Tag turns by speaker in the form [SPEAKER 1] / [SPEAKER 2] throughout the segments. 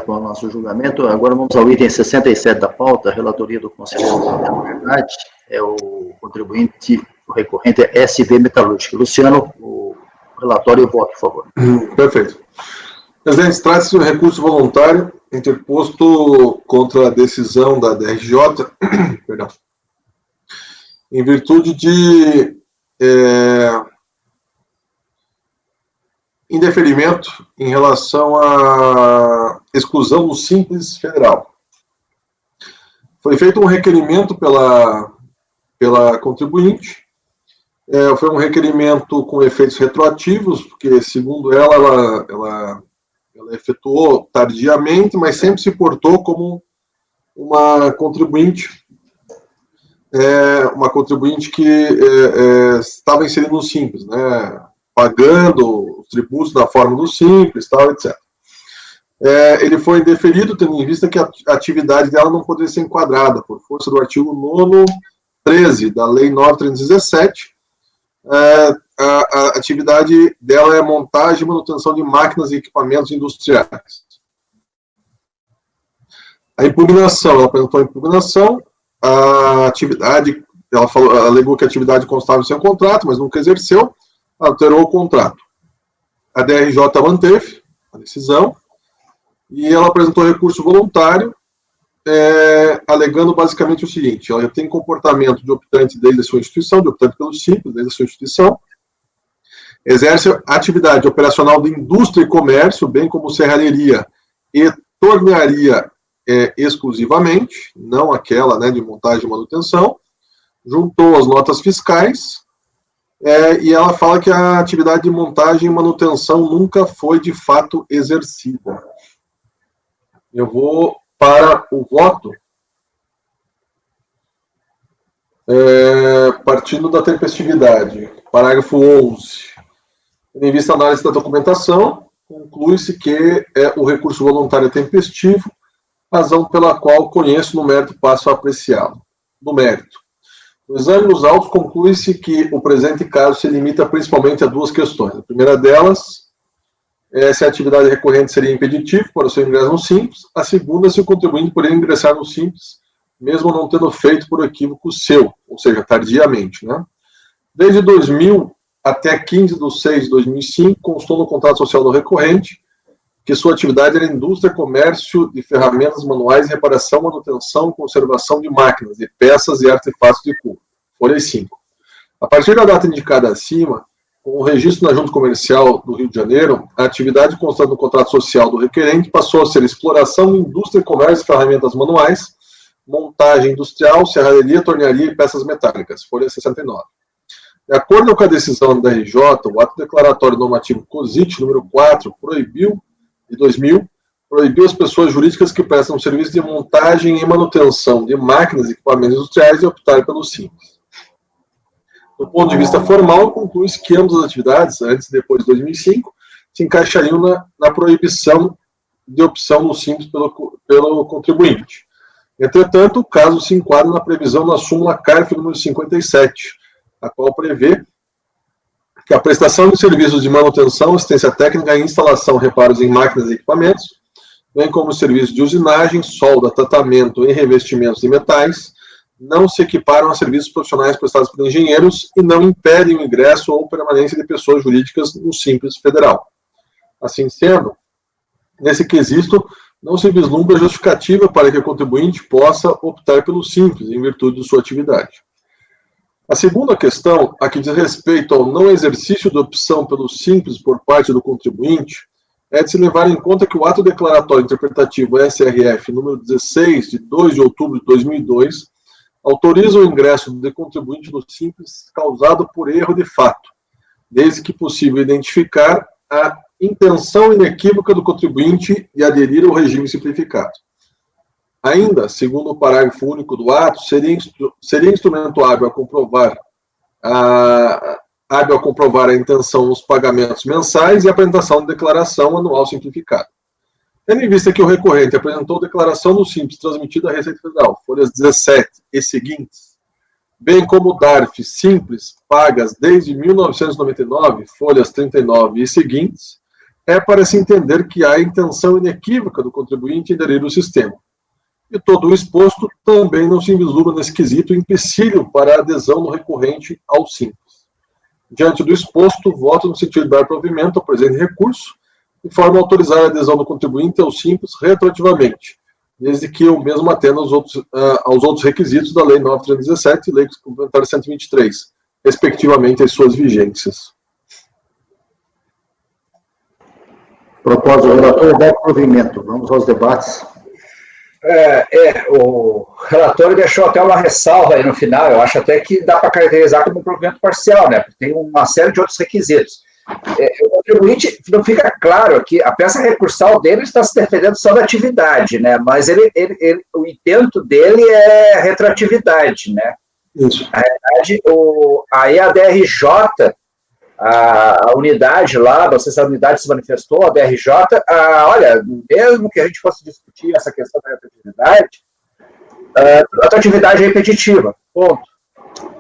[SPEAKER 1] com o nosso julgamento. Agora vamos ao item 67 da pauta, a relatoria do conselheiro Luciano Bernardi, é o contribuinte, o recorrente é SB Metalúrgica. Luciano, o relatório e o voto, por favor.
[SPEAKER 2] Perfeito. Presidente, trata-se de um recurso voluntário interposto contra a decisão da DRJ, perdão, em virtude de indeferimento em relação à exclusão do Simples Federal. Foi feito um requerimento pela contribuinte, foi um requerimento com efeitos retroativos, porque, segundo ela efetuou tardiamente, mas sempre se portou como uma contribuinte que estava inserida no Simples, né, pagando os tributos da forma do Simples, tal, etc. Ele foi indeferido, tendo em vista que a atividade dela não poderia ser enquadrada, por força do artigo 9º, 13 da Lei 9.317, a atividade dela é montagem e manutenção de máquinas e equipamentos industriais. A impugnação, ela apresentou a impugnação, a atividade, ela alegou que a atividade constava em seu contrato, mas nunca exerceu, alterou o contrato. A DRJ manteve a decisão e ela apresentou recurso voluntário, alegando basicamente o seguinte: ela tem comportamento de optante desde a sua instituição, de optante pelo Simples, desde a sua instituição, exerce atividade operacional de indústria e comércio, bem como serralheria e tornearia exclusivamente, não aquela, né, de montagem e manutenção, juntou as notas fiscais, e ela fala que a atividade de montagem e manutenção nunca foi de fato exercida. Eu vou para o voto, partindo da tempestividade. Parágrafo 11. Em vista da análise da documentação, conclui-se que o recurso voluntário é tempestivo, razão pela qual conheço no mérito passo a apreciá-lo. No mérito. No exame dos autos, conclui-se que o presente caso se limita principalmente a duas questões. A primeira delas é se a atividade recorrente seria impeditiva para o seu ingresso no Simples. A segunda, se o contribuinte poderia ingressar no Simples, mesmo não tendo feito por equívoco seu, ou seja, tardiamente, né? Desde 2000 até 15/6/2005, constou no contrato social do recorrente que sua atividade era indústria, comércio de ferramentas manuais, reparação, manutenção e conservação de máquinas, de peças e artefatos de couro. Folha 5. A partir da data indicada acima, com o registro na Junta Comercial do Rio de Janeiro, a atividade constante no contrato social do requerente passou a ser exploração de indústria, comércio de ferramentas manuais, montagem industrial, serralheria, tornearia e peças metálicas. Folha 69. De acordo com a decisão da RJ, o ato declaratório normativo COSIT número 4 de 2000, proibiu as pessoas jurídicas que prestam serviço de montagem e manutenção de máquinas e equipamentos industriais de optar pelo Simples. Do ponto de vista formal, conclui-se que ambas as atividades, antes e depois de 2005, se encaixariam na proibição de opção no Simples pelo contribuinte. Entretanto, o caso se enquadra na previsão da súmula CARF número 57, a qual prevê que a prestação de serviços de manutenção, assistência técnica e instalação, reparos em máquinas e equipamentos, bem como serviços de usinagem, solda, tratamento e revestimentos de metais, não se equiparam a serviços profissionais prestados por engenheiros e não impedem o ingresso ou permanência de pessoas jurídicas no Simples Federal. Assim sendo, nesse quesito, não se vislumbra justificativa para que o contribuinte possa optar pelo Simples, em virtude de sua atividade. A segunda questão, a que diz respeito ao não exercício de opção pelo Simples por parte do contribuinte, é de se levar em conta que o ato declaratório interpretativo SRF número 16, de 2 de outubro de 2002, autoriza o ingresso do contribuinte no Simples causado por erro de fato, desde que possível identificar a intenção inequívoca do contribuinte de aderir ao regime simplificado. Ainda, segundo o parágrafo único do ato, seria instrumento hábil a comprovar a intenção nos pagamentos mensais e a apresentação de declaração anual simplificada. Tendo em vista que o recorrente apresentou declaração no Simples transmitida à Receita Federal, folhas 17 e seguintes, bem como DARF simples pagas desde 1999, folhas 39 e seguintes, é para se entender que há intenção inequívoca do contribuinte em aderir ao sistema. E todo o exposto também não se vislumbra nesse quesito empecilho para a adesão do recorrente ao Simples. Diante do exposto, voto no sentido de dar provimento ao presente recurso, de forma a autorizar a adesão do contribuinte ao Simples retroativamente, desde que o mesmo atenda aos outros requisitos da Lei 9.317 e Lei Complementar 123, respectivamente as suas vigências.
[SPEAKER 1] Propósito, o relator dá provimento. Vamos aos debates.
[SPEAKER 3] O relator deixou até uma ressalva aí no final, eu acho até que dá para caracterizar como um provimento parcial, né? Porque tem uma série de outros requisitos. O contribuinte, não fica claro que a peça recursal dele está se defendendo só da atividade, né? Mas o intento dele é retroatividade, né?
[SPEAKER 2] Isso.
[SPEAKER 3] Na realidade, a EADRJ, a unidade lá, não sei se a unidade se manifestou, a DRJ, olha, mesmo que a gente fosse discutir essa questão da retroatividade, a retroatividade é repetitiva, ponto.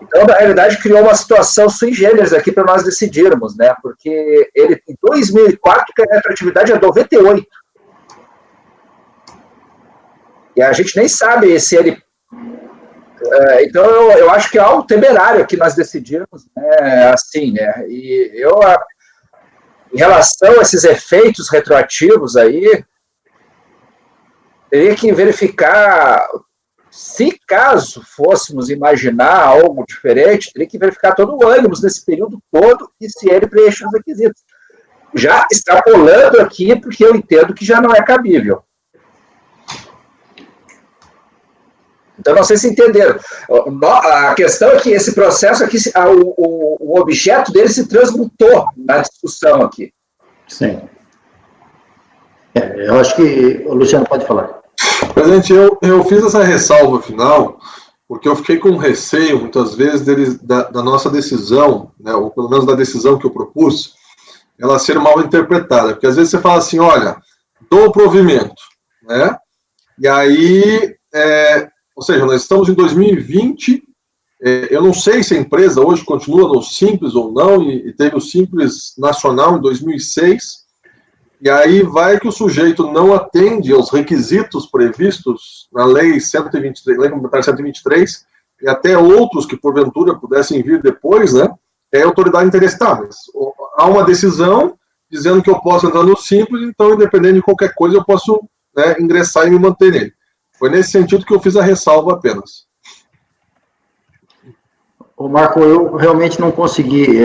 [SPEAKER 3] Então, na realidade, criou uma situação sui generis aqui para nós decidirmos, né? Porque ele, em 2004, que a retroatividade é 98. E a gente nem sabe se ele... Então, eu acho que é algo temerário que nós decidimos, né, assim, né? E eu, em relação a esses efeitos retroativos aí, teria que verificar... Se caso fôssemos imaginar algo diferente, teria que verificar todo o ânimos nesse período todo e se ele preenche os requisitos. Já extrapolando aqui, porque eu entendo que já não é cabível. Então, não sei se entenderam. A questão é que esse processo aqui, o objeto dele se transmutou na discussão aqui.
[SPEAKER 1] Sim. Eu acho que o Luciano pode falar.
[SPEAKER 2] Presidente, eu fiz essa ressalva final porque eu fiquei com receio, muitas vezes, da nossa decisão, né, ou pelo menos da decisão que eu propus, ela ser mal interpretada. Porque às vezes você fala assim, olha, dou provimento, né? E aí, ou seja, nós estamos em 2020, eu não sei se a empresa hoje continua no Simples ou não, e teve o Simples Nacional em 2006, e aí vai que o sujeito não atende aos requisitos previstos na Lei 123, Lei Complementar 123, e até outros que porventura pudessem vir depois, né? É autoridade interessada. Há uma decisão dizendo que eu posso entrar no Simples, então, independente de qualquer coisa, eu posso, né, ingressar e me manter nele. Foi nesse sentido que eu fiz a ressalva apenas.
[SPEAKER 1] Ô Marco, eu realmente não consegui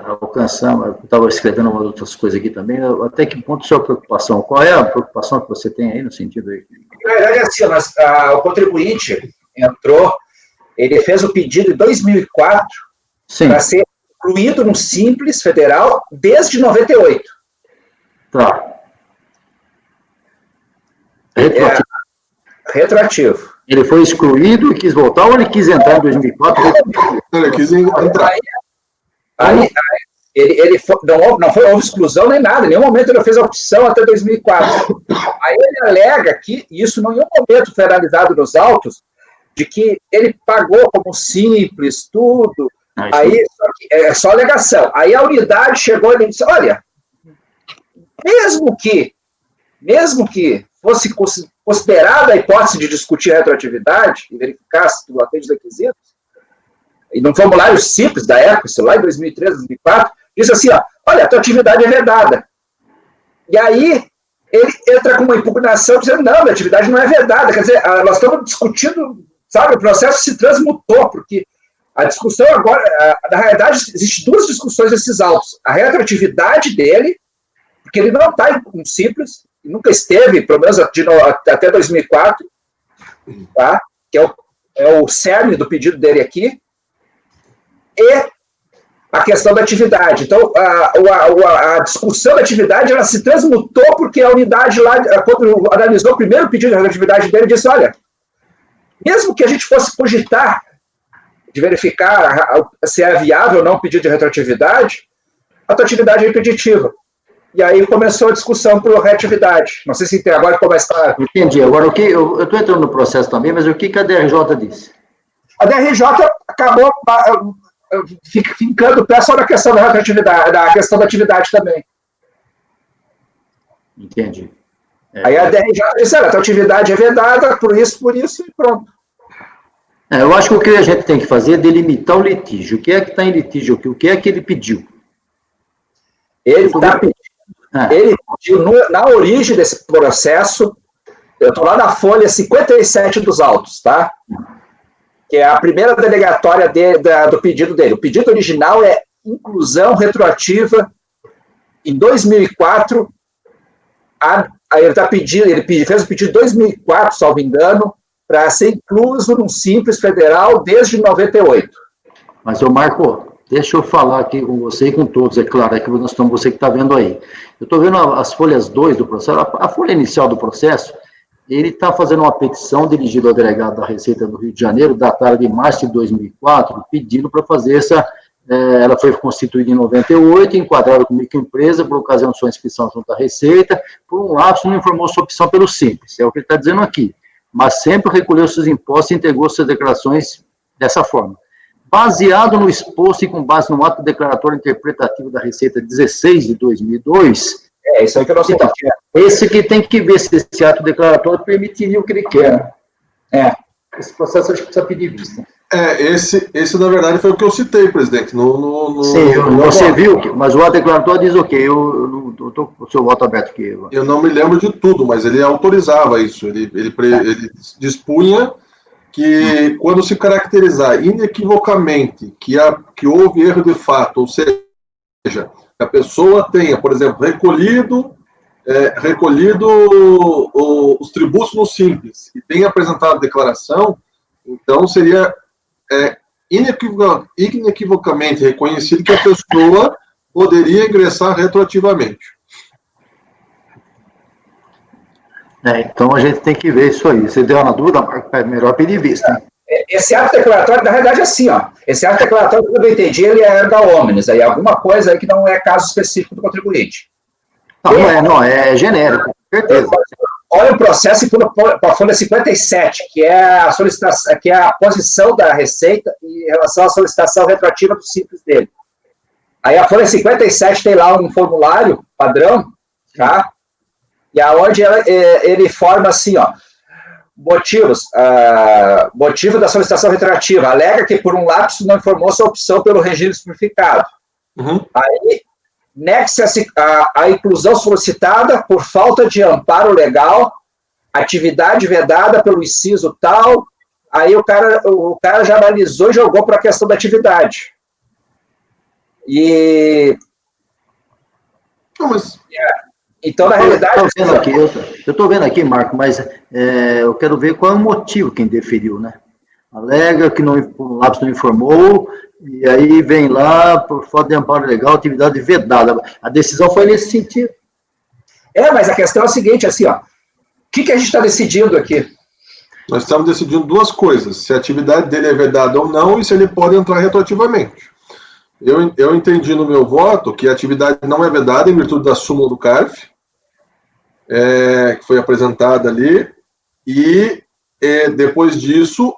[SPEAKER 1] alcançar, eu estava escrevendo umas outras coisas aqui também, até que ponto a sua preocupação? Qual é a preocupação que você tem aí no sentido aí?
[SPEAKER 3] Na verdade, é assim, o contribuinte entrou, ele fez o pedido em 2004 para ser incluído no Simples Federal desde 98.
[SPEAKER 1] Tá.
[SPEAKER 3] Retroativo.
[SPEAKER 1] Ele foi excluído e quis voltar ou ele quis entrar em 2004?
[SPEAKER 2] Ele quis entrar.
[SPEAKER 3] Não houve exclusão nem nada, em nenhum momento ele fez a opção até 2004. Aí ele alega que isso em nenhum momento foi analisado nos autos, de que ele pagou como Simples, tudo, aí é só alegação. Aí a unidade chegou e disse, olha, mesmo que fosse considerada a hipótese de discutir a retroatividade e verificar se tu atende os requisitos, e num formulário simples da Equis, lá em 2003, 2004, diz assim, ó, olha, a tua atividade é vedada. E aí, ele entra com uma impugnação dizendo, não, a atividade não é vedada. Quer dizer, nós estamos discutindo, sabe, o processo se transmutou, porque a discussão agora, na realidade, existem duas discussões nesses autos. A retroatividade dele, porque ele não está em Simples, nunca esteve, pelo menos até 2004, tá? Que é o cerne do pedido dele aqui, e a questão da atividade. Então, a discussão da atividade, ela se transmutou porque a unidade lá, quando analisou o primeiro pedido de atividade dele, disse, olha, mesmo que a gente fosse cogitar de verificar se é viável ou não o pedido de retroatividade, a tua atividade é impeditiva. E aí começou a discussão por retroatividade. Não sei se agora ficou mais claro.
[SPEAKER 1] Entendi. Agora, eu estou entrando no processo também, mas o que a DRJ disse?
[SPEAKER 3] A DRJ acabou fincando o pé só na questão da retroatividade, da questão da atividade também.
[SPEAKER 1] Entende?
[SPEAKER 3] Aí a DR já disse, a tua atividade é vedada, por isso e pronto.
[SPEAKER 1] Eu acho que o que a gente tem que fazer é delimitar o litígio. O que é que está em litígio aqui? O que é que ele pediu?
[SPEAKER 3] Ele pediu, na origem desse processo, eu estou lá na folha 57 dos autos, tá? Que é a primeira delegatória do pedido dele. O pedido original é inclusão retroativa em 2004. Ele fez o pedido em 2004, salvo engano, para ser incluso num Simples Federal desde 98.
[SPEAKER 1] Mas, Marco, deixa eu falar aqui com você e com todos, é claro, é que nós estamos, você que está vendo aí. Eu estou vendo as folhas 2 do processo, a folha inicial do processo, ele está fazendo uma petição dirigida ao delegado da Receita do Rio de Janeiro, datada de março de 2004, pedindo para fazer essa... ela foi constituída em 98, enquadrada como microempresa, por ocasião de sua inscrição junto à Receita, por um lapso não informou sua opção pelo Simples, é o que ele está dizendo aqui, mas sempre recolheu seus impostos e integrou suas declarações dessa forma. Baseado no exposto e com base no ato declaratório interpretativo da Receita 16 de 2002...
[SPEAKER 3] isso aí que eu não sei.
[SPEAKER 1] Então, esse que tem que ver se esse ato declaratório permitiria o que ele quer. Esse processo a gente precisa pedir vista.
[SPEAKER 2] Esse na verdade foi o que eu citei, presidente.
[SPEAKER 1] Sim, você viu, mas o ato declaratório diz o quê? Eu estou com o seu voto aberto aqui.
[SPEAKER 2] Eu não me lembro de tudo, mas ele autorizava isso. Ele dispunha que quando se caracterizar inequivocamente que houve erro de fato, ou seja, que a pessoa tenha, por exemplo, recolhido os tributos no Simples e tenha apresentado a declaração, então seria inequivocamente reconhecido que a pessoa poderia ingressar retroativamente.
[SPEAKER 1] Então a gente tem que ver isso aí. Se deu uma dúvida, Marco, é melhor pedir vista.
[SPEAKER 3] Esse ato declaratório, na realidade, é assim, ó. Esse ato declaratório, pelo que eu entendi, ele é erga omnes, aí alguma coisa aí que não é caso específico do contribuinte.
[SPEAKER 1] Não é genérico, com certeza.
[SPEAKER 3] Olha o processo e pula para a folha 57, que é a solicitação, que é a posição da Receita em relação à solicitação retroativa do Simples dele. Aí a folha 57 tem lá um formulário padrão, tá? E aonde ele forma assim, ó, motivo da solicitação retroativa, alega que por um lapso não informou sua opção pelo regime simplificado. Aí, nexa-se a inclusão solicitada por falta de amparo legal, atividade vedada pelo inciso tal, aí o cara já analisou e jogou para a questão da atividade. Então, na realidade...
[SPEAKER 1] Eu estou vendo aqui, Marco, mas eu quero ver qual é o motivo que indeferiu, né? Alega que o lapso não informou, e aí vem lá, por falta de amparo legal, atividade vedada. A decisão foi nesse sentido.
[SPEAKER 3] Mas a questão é a seguinte, assim, ó, o que a gente está decidindo aqui?
[SPEAKER 2] Nós estamos decidindo duas coisas, se a atividade dele é vedada ou não, e se ele pode entrar retroativamente. Eu entendi no meu voto que a atividade não é vedada em virtude da súmula do CARF, que foi apresentada ali, e depois disso,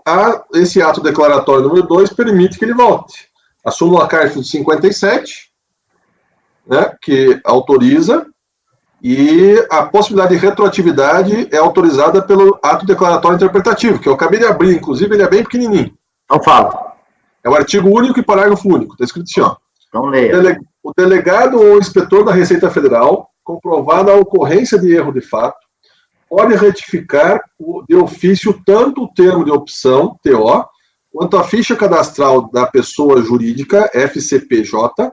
[SPEAKER 2] esse ato declaratório número 2 permite que ele volte. A súmula CARF de 57, né, que autoriza, e a possibilidade de retroatividade é autorizada pelo ato declaratório interpretativo, que eu acabei de abrir, inclusive ele é bem pequenininho.
[SPEAKER 1] Então fala.
[SPEAKER 2] É o artigo único e parágrafo único, está escrito assim, ó.
[SPEAKER 1] Então leia.
[SPEAKER 2] O delegado ou inspetor da Receita Federal, comprovada a ocorrência de erro de fato, pode retificar de ofício tanto o termo de opção, TO, quanto a ficha cadastral da pessoa jurídica, FCPJ,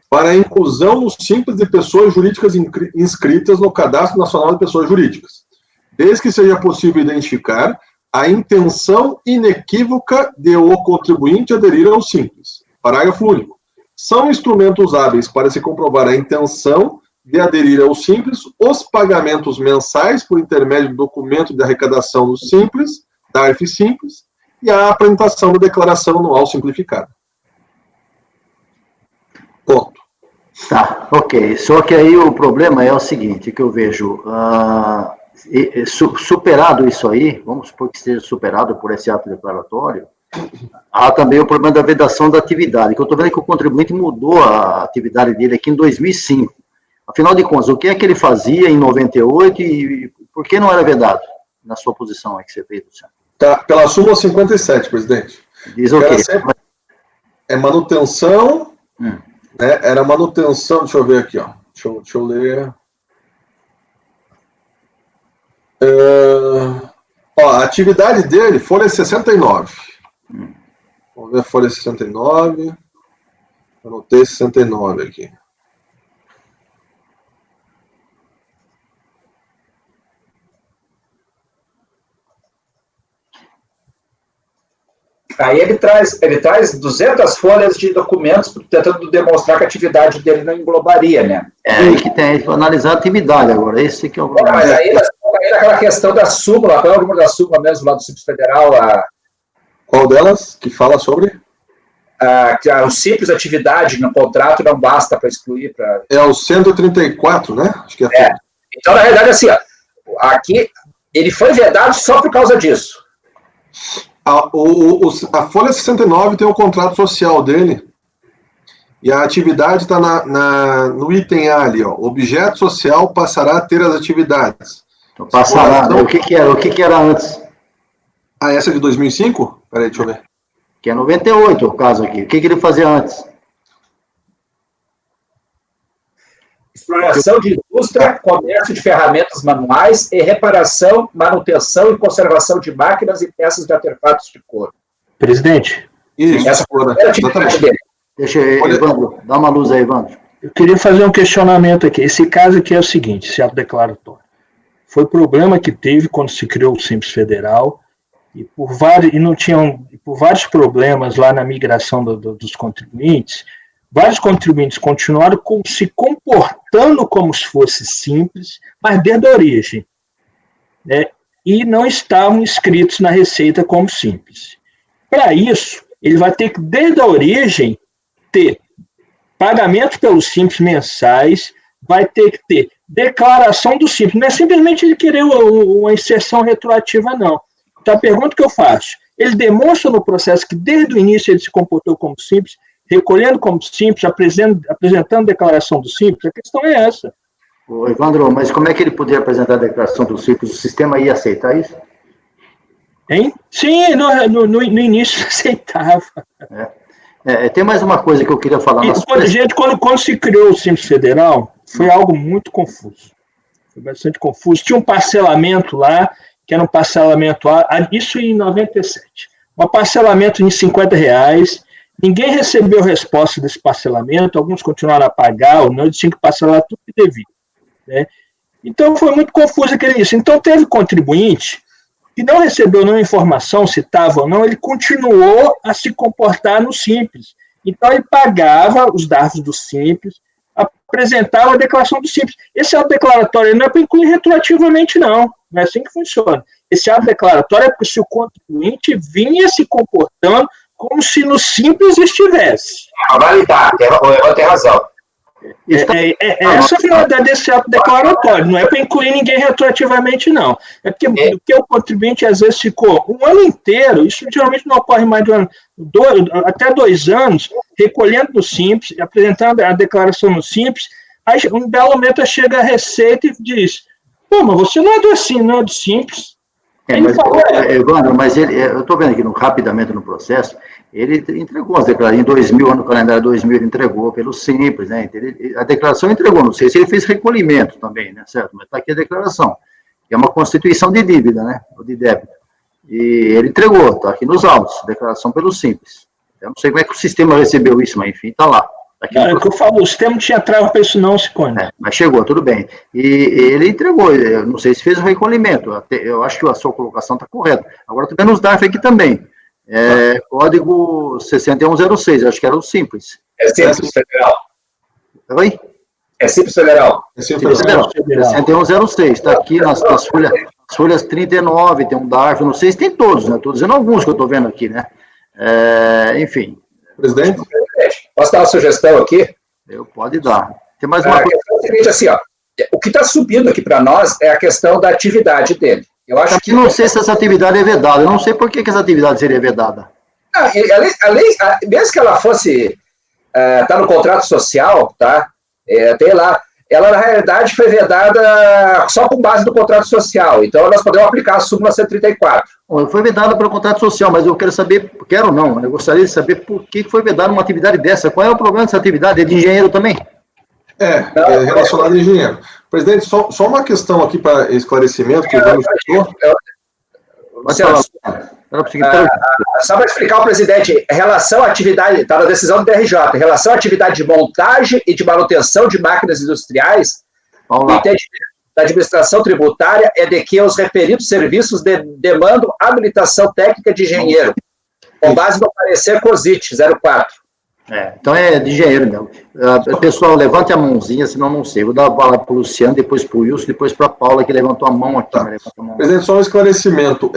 [SPEAKER 2] para a inclusão no Simples de pessoas jurídicas inscritas no Cadastro Nacional de Pessoas Jurídicas, desde que seja possível identificar a intenção inequívoca de o contribuinte aderir ao Simples. Parágrafo único. São instrumentos hábeis para se comprovar a intenção de aderir ao Simples os pagamentos mensais por intermédio do documento de arrecadação do Simples, DARF Simples, e a apresentação da declaração anual simplificada. Ponto.
[SPEAKER 1] Tá, ok. Só que aí o problema é o seguinte, que eu vejo, superado isso aí, vamos supor que seja superado por esse ato declaratório, há também o problema da vedação da atividade, que eu estou vendo que o contribuinte mudou a atividade dele aqui em 2005. Afinal de contas, o que é que ele fazia em 98 e por que não era vedado? Na sua posição aí que você fez, Luciano.
[SPEAKER 2] Tá, pela súmula 57, presidente.
[SPEAKER 1] Diz o quê?
[SPEAKER 2] É manutenção, né? Era manutenção, deixa eu ver aqui, ó. Deixa eu ler. Ó, a atividade dele, folha 69. Vamos ver a folha 69. Anotei 69 aqui.
[SPEAKER 3] Aí ele traz 200 folhas de documentos tentando demonstrar que a atividade dele não englobaria, né?
[SPEAKER 1] É aí que tem que analisar a atividade agora, esse que é o problema.
[SPEAKER 3] Mas aí aquela questão da súmula, qual é o número da súmula mesmo lá do Simples Federal?
[SPEAKER 2] Qual delas que fala sobre?
[SPEAKER 3] Que o simples atividade no contrato não basta para excluir.
[SPEAKER 2] É o 134, né? Acho que é.
[SPEAKER 3] Então, na realidade, assim, ó, aqui ele foi vedado só por causa disso.
[SPEAKER 2] A folha 69 tem o contrato social dele. E a atividade está no item A ali, ó. Objeto social passará a ter as atividades.
[SPEAKER 1] Então, passará. O que era antes?
[SPEAKER 2] Essa é de 2005? Peraí, deixa eu ver.
[SPEAKER 1] Que é 98 o caso aqui. O que ele fazia antes?
[SPEAKER 3] Exploração de indústria, comércio de ferramentas manuais e reparação, manutenção e conservação de máquinas e peças de artefatos de couro.
[SPEAKER 4] Presidente.
[SPEAKER 2] Isso,
[SPEAKER 3] essa foi a atividade dele.
[SPEAKER 1] Deixa eu, Evandro, dá uma luz aí, Evandro.
[SPEAKER 4] Eu queria fazer um questionamento aqui. Esse caso aqui é o seguinte, esse ato declaratório. Foi problema que teve quando se criou o Simples Federal e por vários problemas lá na migração dos contribuintes, vários contribuintes continuaram se comportando como se fosse simples, mas desde a origem, né? E não estavam inscritos na Receita como simples. Para isso, ele vai ter que, desde a origem, ter pagamento pelos simples mensais, vai ter que ter declaração do simples. Não é simplesmente ele querer uma inserção retroativa, não. Então, a pergunta que eu faço, ele demonstra no processo que desde o início ele se comportou como simples, recolhendo como simples, apresentando declaração do simples? A questão é essa.
[SPEAKER 1] Ô, Evandro, mas como é que ele podia apresentar a declaração do simples? O sistema ia aceitar isso?
[SPEAKER 4] Hein? Sim, no início aceitava.
[SPEAKER 1] Tem mais uma coisa que eu queria falar.
[SPEAKER 4] Quando se criou o Simples Federal, foi algo muito confuso. Foi bastante confuso. Tinha um parcelamento lá, que era um parcelamento, isso em 97. Um parcelamento em R$50. Ninguém recebeu resposta desse parcelamento, alguns continuaram a pagar ou não, eles tinham que parcelar tudo que devia. Né? Então, foi muito confuso aquele isso. Então, teve contribuinte que não recebeu nenhuma informação, se estava ou não, ele continuou a se comportar no Simples. Então, ele pagava os dados do Simples, apresentava a declaração do Simples. Esse ato declaratório não é para incluir retroativamente, não. Não é assim que funciona. Esse ato declaratório é porque se o contribuinte vinha se comportando como se no Simples estivesse.
[SPEAKER 3] Validar, eu tenho razão.
[SPEAKER 4] Essa é a finalidade desse ato declaratório, não é para incluir ninguém retroativamente, não. É porque o contribuinte às vezes ficou um ano inteiro, isso geralmente não ocorre mais de um ano, até 2 anos, recolhendo no Simples, apresentando a declaração no Simples, aí um belo momento chega a Receita e diz, pô, mas você não é do Simples.
[SPEAKER 1] Evandro, mas eu estou vendo aqui rapidamente no processo, ele entregou as declarações, em 2000, no calendário 2000, ele entregou pelo Simples, né? A declaração entregou, não sei se ele fez recolhimento também, né? Certo? Mas está aqui a declaração, que é uma constituição de dívida, né? Ou de débito. E ele entregou, está aqui nos autos, declaração pelo Simples. Eu não sei como é que o sistema recebeu isso, mas enfim, está lá.
[SPEAKER 4] É o que eu falo, o sistema não tinha trava para isso não, Ciccone.
[SPEAKER 1] Mas chegou, tudo bem. E ele entregou, eu não sei se fez o recolhimento, eu acho que a sua colocação está correta. Agora estou vendo os DARF aqui também. Código 6106, acho que era o Simples.
[SPEAKER 3] É Simples Federal.
[SPEAKER 1] Oi?
[SPEAKER 3] É Simples Federal.
[SPEAKER 2] É Simples
[SPEAKER 1] Federal. 6106, está aqui nas folhas 39, tem um DARF, não sei se tem todos, né? Estou dizendo alguns que eu estou vendo aqui, né? Enfim.
[SPEAKER 2] Presidente?
[SPEAKER 3] Posso dar uma sugestão aqui?
[SPEAKER 1] Pode dar. Tem mais uma coisa.
[SPEAKER 3] É o seguinte, assim, ó, o que está subindo aqui para nós é a questão da atividade dele. Eu acho que
[SPEAKER 1] não sei se essa atividade é vedada. Eu não sei por que essa atividade seria vedada.
[SPEAKER 3] Mesmo que ela fosse tá no contrato social, tá? Tem lá. ela na realidade foi vedada só com base no contrato social, então nós podemos aplicar a súmula 134.
[SPEAKER 1] Bom, foi vedada pelo contrato social, mas eu quero saber, eu gostaria de saber por que foi vedada uma atividade dessa, qual é o problema dessa atividade, é de engenheiro também?
[SPEAKER 2] É relacionado a engenheiro. Presidente, só uma questão aqui para esclarecimento, que o Jânio citou.
[SPEAKER 3] Só para explicar ao presidente, em relação à atividade, está na decisão do DRJ, em relação à atividade de montagem e de manutenção de máquinas industriais, o entendimento da administração tributária é de que os referidos serviços demandam habilitação técnica de engenheiro, com base no parecer COSIT 04.
[SPEAKER 1] Então é de engenheiro mesmo. Pessoal, levante a mãozinha, senão não sei. Vou dar a bola para o Luciano, depois para o Wilson, depois para a Paula, que levantou a mão aqui.
[SPEAKER 2] Tá. Presidente, só um esclarecimento.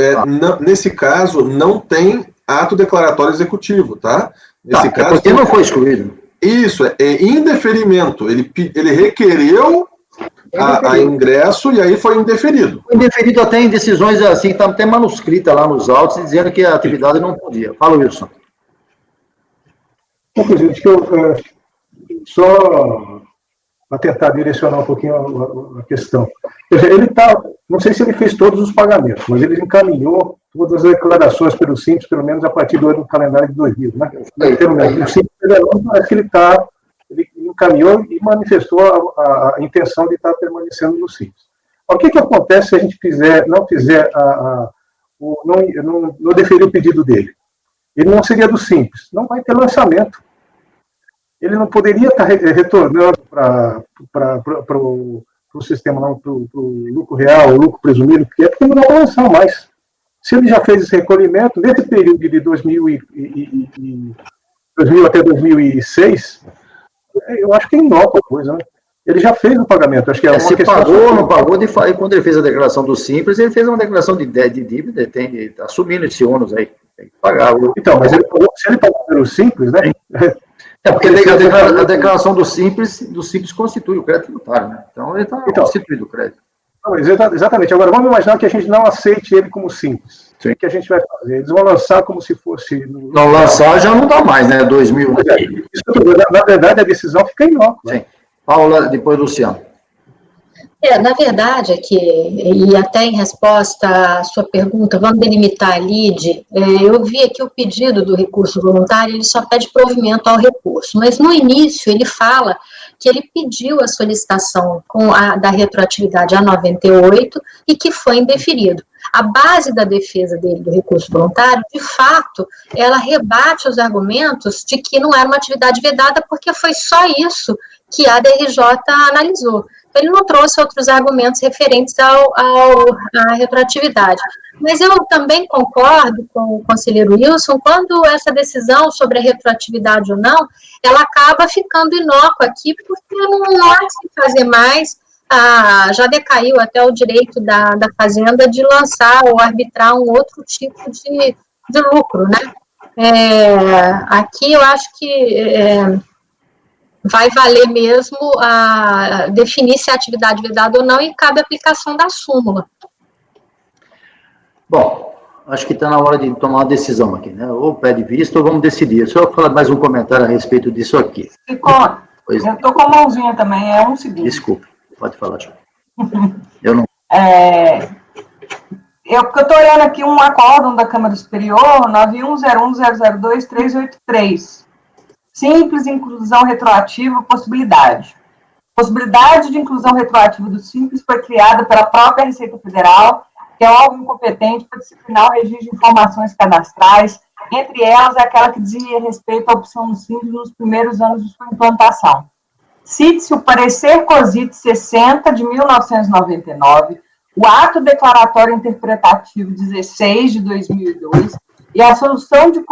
[SPEAKER 2] Nesse caso, não tem ato declaratório executivo, tá? Nesse caso,
[SPEAKER 1] porque não foi excluído.
[SPEAKER 2] Isso, é indeferimento. Ele requereu a ingresso e aí foi indeferido.
[SPEAKER 1] Foi indeferido até em decisões assim, está até manuscrita lá nos autos, dizendo que a atividade não podia. Fala, Wilson.
[SPEAKER 4] Bom, presidente, só para tentar direcionar um pouquinho a questão. Ele não sei se ele fez todos os pagamentos, mas ele encaminhou todas as declarações pelo Simples, pelo menos a partir do ano do calendário de 2000, né? Pelo menos, o Simples Federal parece que ele encaminhou e manifestou a intenção de estar permanecendo no Simples. O que acontece se a gente não deferir o pedido dele? Ele não seria do Simples, não vai ter lançamento. Ele não poderia estar retornando para o sistema, não, para o lucro real, o lucro presumido, porque não vai lançar mais. Se ele já fez esse recolhimento, nesse período de 2000 até 2006, eu acho que é inócua a coisa, né? Ele já fez o pagamento. Acho que
[SPEAKER 1] se pagou ou não pagou, quando ele fez a declaração do Simples, ele fez uma declaração de dívida, está assumindo esse ônus aí, tem que pagar.
[SPEAKER 4] Então, mas se ele pagou pelo Simples, né?
[SPEAKER 1] Porque a declaração do Simples constitui o crédito tributário, né? Então ele está constituído o crédito.
[SPEAKER 4] Não, exatamente. Agora, vamos imaginar que a gente não aceite ele como Simples. Sim. O que a gente vai fazer? Eles vão lançar como se fosse...
[SPEAKER 1] Não, lançar já não dá mais, né? 2000.
[SPEAKER 4] Na verdade, a decisão fica inócua.
[SPEAKER 1] Sim. Paula, depois Luciano.
[SPEAKER 5] Na verdade, e até em resposta à sua pergunta, vamos delimitar a lide, eu vi aqui o pedido do recurso voluntário, ele só pede provimento ao recurso, mas no início ele fala que ele pediu a solicitação da retroatividade a 98 e que foi indeferido. A base da defesa dele, do recurso voluntário, de fato, ela rebate os argumentos de que não era uma atividade vedada, porque foi só isso que a DRJ analisou. Ele não trouxe outros argumentos referentes à retroatividade. Mas eu também concordo com o conselheiro Wilson, quando essa decisão sobre a retroatividade ou não, ela acaba ficando inócua aqui, porque não há que se fazer mais, já decaiu até o direito da Fazenda de lançar ou arbitrar um outro tipo de lucro, né? Aqui eu acho que... vai valer mesmo definir se a atividade vedada ou não e cabe a aplicação da súmula.
[SPEAKER 1] Bom, acho que está na hora de tomar uma decisão aqui, né? Ou pede vista ou vamos decidir. Só falar mais um comentário a respeito disso aqui.
[SPEAKER 6] Eu estou com a mãozinha também, é um segundo.
[SPEAKER 1] Desculpe, pode falar, Tiago. Eu não...
[SPEAKER 6] Eu estou olhando aqui um acórdão da Câmara Superior, 9101002383. Simples, inclusão retroativa, possibilidade. Possibilidade de inclusão retroativa do Simples foi criada pela própria Receita Federal, que é um órgão competente para disciplinar o registro de informações cadastrais, entre elas aquela que dizia respeito à opção do Simples nos primeiros anos de sua implantação. Cite-se o parecer COSIT 60 de 1999, o ato declaratório interpretativo 16 de 2002, e a solução de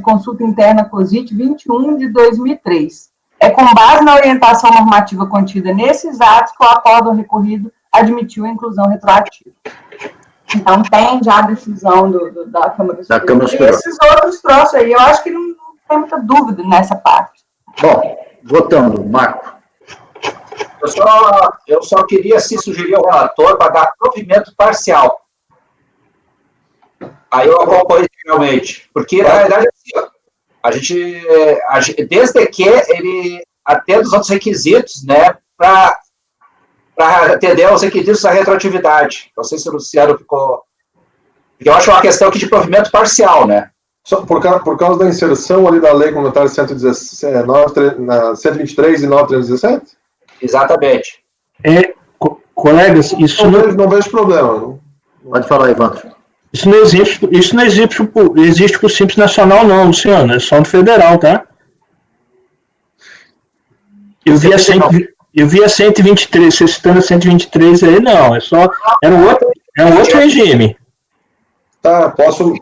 [SPEAKER 6] consulta interna COSIT 21 de 2003. É com base na orientação normativa contida nesses atos que o acórdão recorrido admitiu a inclusão retroativa. Então, tem já a decisão da Câmara Superior. E esses outros troços aí, eu acho que não tem muita dúvida nessa parte.
[SPEAKER 1] Bom, votando, Marco.
[SPEAKER 3] Eu só queria se sugerir ao relator para dar provimento parcial. Aí eu acompanho realmente, porque na verdade a gente desde que ele atenda os outros requisitos, né, para atender aos requisitos da retroatividade. Não sei se o Luciano ficou... Eu acho uma questão aqui de provimento parcial, né?
[SPEAKER 2] Só por causa da inserção ali da lei complementar 123 e 9317?
[SPEAKER 3] Exatamente.
[SPEAKER 4] Colegas, isso
[SPEAKER 2] não vejo problema.
[SPEAKER 1] Pode falar, Evandro.
[SPEAKER 4] Isso não existe para o Simples Nacional, não, Luciano. É só no federal, tá? Eu vi a 123, você citando a 123 aí, não. Era um outro regime.
[SPEAKER 2] Tá, posso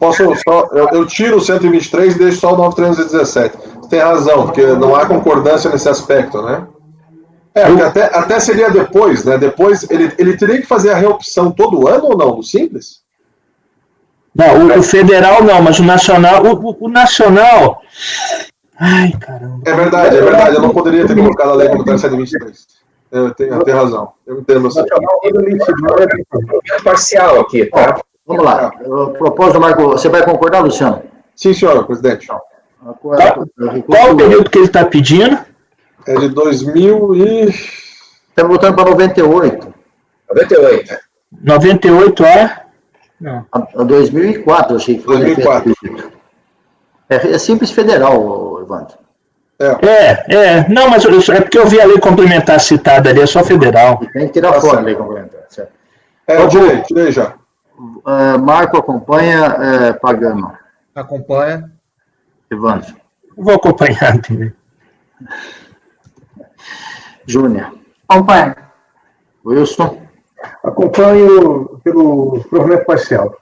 [SPEAKER 2] só. Eu tiro o 123 e deixo só o 9317. Você tem razão, porque não há concordância nesse aspecto, né? Porque até seria depois, né? Depois ele teria que fazer a reopção todo ano ou não, no Simples?
[SPEAKER 4] Não, o federal não, mas o nacional. O nacional. Ai, caramba.
[SPEAKER 2] É verdade. Eu não poderia ter colocado a lei como 123. Eu tenho razão. Eu entendo você.
[SPEAKER 3] Parcial aqui, tá?
[SPEAKER 1] Vamos lá. Propósito, Marco, você vai concordar, Luciano?
[SPEAKER 2] Sim, senhor, presidente.
[SPEAKER 4] Qual o período que ele está pedindo?
[SPEAKER 2] É de 2000 e...
[SPEAKER 1] Estamos voltando para 98.
[SPEAKER 3] 98.
[SPEAKER 4] 98 a... Não.
[SPEAKER 1] A 2004, eu achei que foi.
[SPEAKER 2] 2004.
[SPEAKER 1] É Simples Federal, Evandro.
[SPEAKER 4] Não, mas é porque eu vi a lei complementar citada ali, é só federal.
[SPEAKER 1] Tem que tirar fora a lei complementar, certo?
[SPEAKER 2] Eu tirei já.
[SPEAKER 1] Marco acompanha, Pagano.
[SPEAKER 7] Acompanha.
[SPEAKER 1] Evandro.
[SPEAKER 4] Vou acompanhar, entendeu?
[SPEAKER 1] Júnior.
[SPEAKER 6] Acompanhe.
[SPEAKER 1] Wilson.
[SPEAKER 8] Acompanho pelo provimento parcial.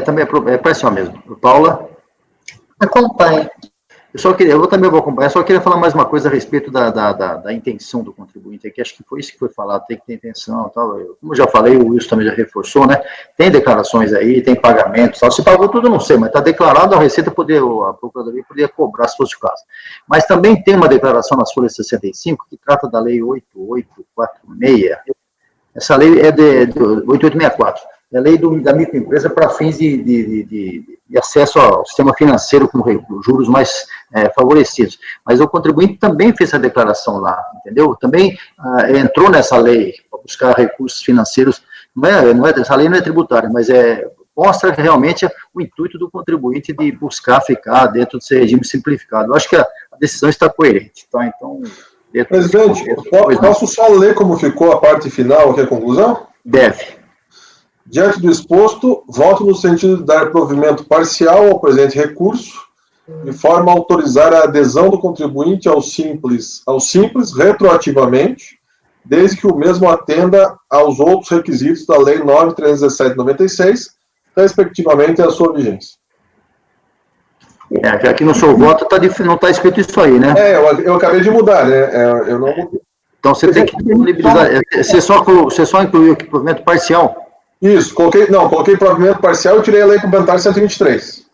[SPEAKER 1] Também é parcial mesmo. Paula.
[SPEAKER 5] Acompanho.
[SPEAKER 1] Eu também vou acompanhar, só queria falar mais uma coisa a respeito da intenção do contribuinte, que acho que foi isso que foi falado, tem que ter intenção, tal. Como eu já falei, o Wilson também já reforçou, né? Tem declarações aí, tem pagamentos, tal. Se pagou tudo, não sei, mas está declarado, a Receita a Procuradoria poderia cobrar se fosse o caso. Mas também tem uma declaração nas folhas 65 que trata da Lei 8846. Essa lei é de 8864. É a lei da microempresa para fins de acesso ao sistema financeiro com juros mais favorecidos. Mas o contribuinte também fez a declaração lá, entendeu? Também entrou nessa lei para buscar recursos financeiros. Essa lei não é tributária, mas mostra realmente o intuito do contribuinte de buscar ficar dentro desse regime simplificado. Eu acho que a decisão está coerente. Tá? Então,
[SPEAKER 2] presidente, posso só ler como ficou a parte final aqui, a conclusão?
[SPEAKER 1] Deve.
[SPEAKER 2] Diante do exposto, voto no sentido de dar provimento parcial ao presente recurso, de forma a autorizar a adesão do contribuinte ao Simples retroativamente, desde que o mesmo atenda aos outros requisitos da Lei 9.317/96, respectivamente à sua vigência.
[SPEAKER 1] Aqui no seu voto não está escrito isso aí, né?
[SPEAKER 2] Eu acabei de mudar, né? Eu não...
[SPEAKER 1] Então você tem que disponibilizar. Você só incluiu aqui provimento parcial?
[SPEAKER 2] Isso, coloquei provimento parcial e tirei a lei complementar 123.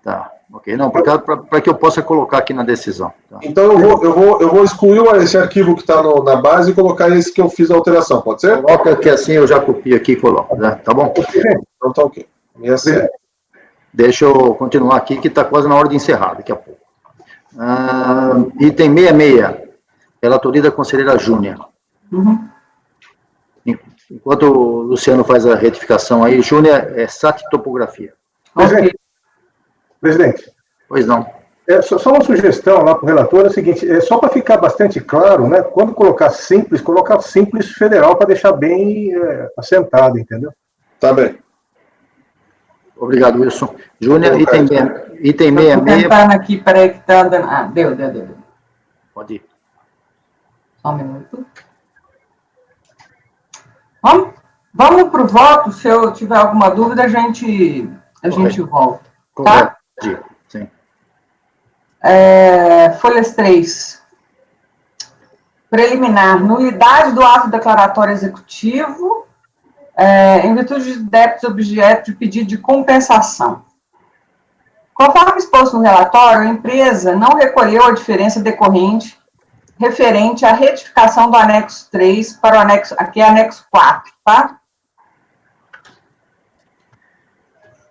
[SPEAKER 1] Tá, ok. Não, para que eu possa colocar aqui na decisão. Tá?
[SPEAKER 2] Então eu vou excluir esse arquivo que está na base e colocar esse que eu fiz a alteração, pode ser?
[SPEAKER 1] Coloca que assim eu já copio aqui e coloco, né? Tá bom?
[SPEAKER 2] Então tá ok.
[SPEAKER 1] Deixa eu continuar aqui, que está quase na hora de encerrar, daqui a pouco. Item 66, relatoria da conselheira Júnior.
[SPEAKER 6] Uhum.
[SPEAKER 1] Enquanto o Luciano faz a retificação aí, Júnior, SAT topografia.
[SPEAKER 8] Presidente.
[SPEAKER 1] Pois não.
[SPEAKER 8] Só uma sugestão lá para o relator, é o seguinte, só para ficar bastante claro, né, quando colocar simples federal para deixar bem assentado, entendeu?
[SPEAKER 2] Tá bem.
[SPEAKER 1] Obrigado, Wilson. Júnior, item 66.
[SPEAKER 6] Estou tentando aqui, peraí que está dando... Deu.
[SPEAKER 1] Pode ir.
[SPEAKER 6] Só um minuto. Vamos para o voto, se eu tiver alguma dúvida, a gente volta. Tá?
[SPEAKER 1] Sim.
[SPEAKER 6] Folhas 3. Preliminar. Nulidade do ato declaratório executivo em virtude de débitos objeto de pedido de compensação. Conforme exposto no relatório, a empresa não recolheu a diferença decorrente referente à retificação do anexo 3 para o anexo, aqui é anexo 4, tá?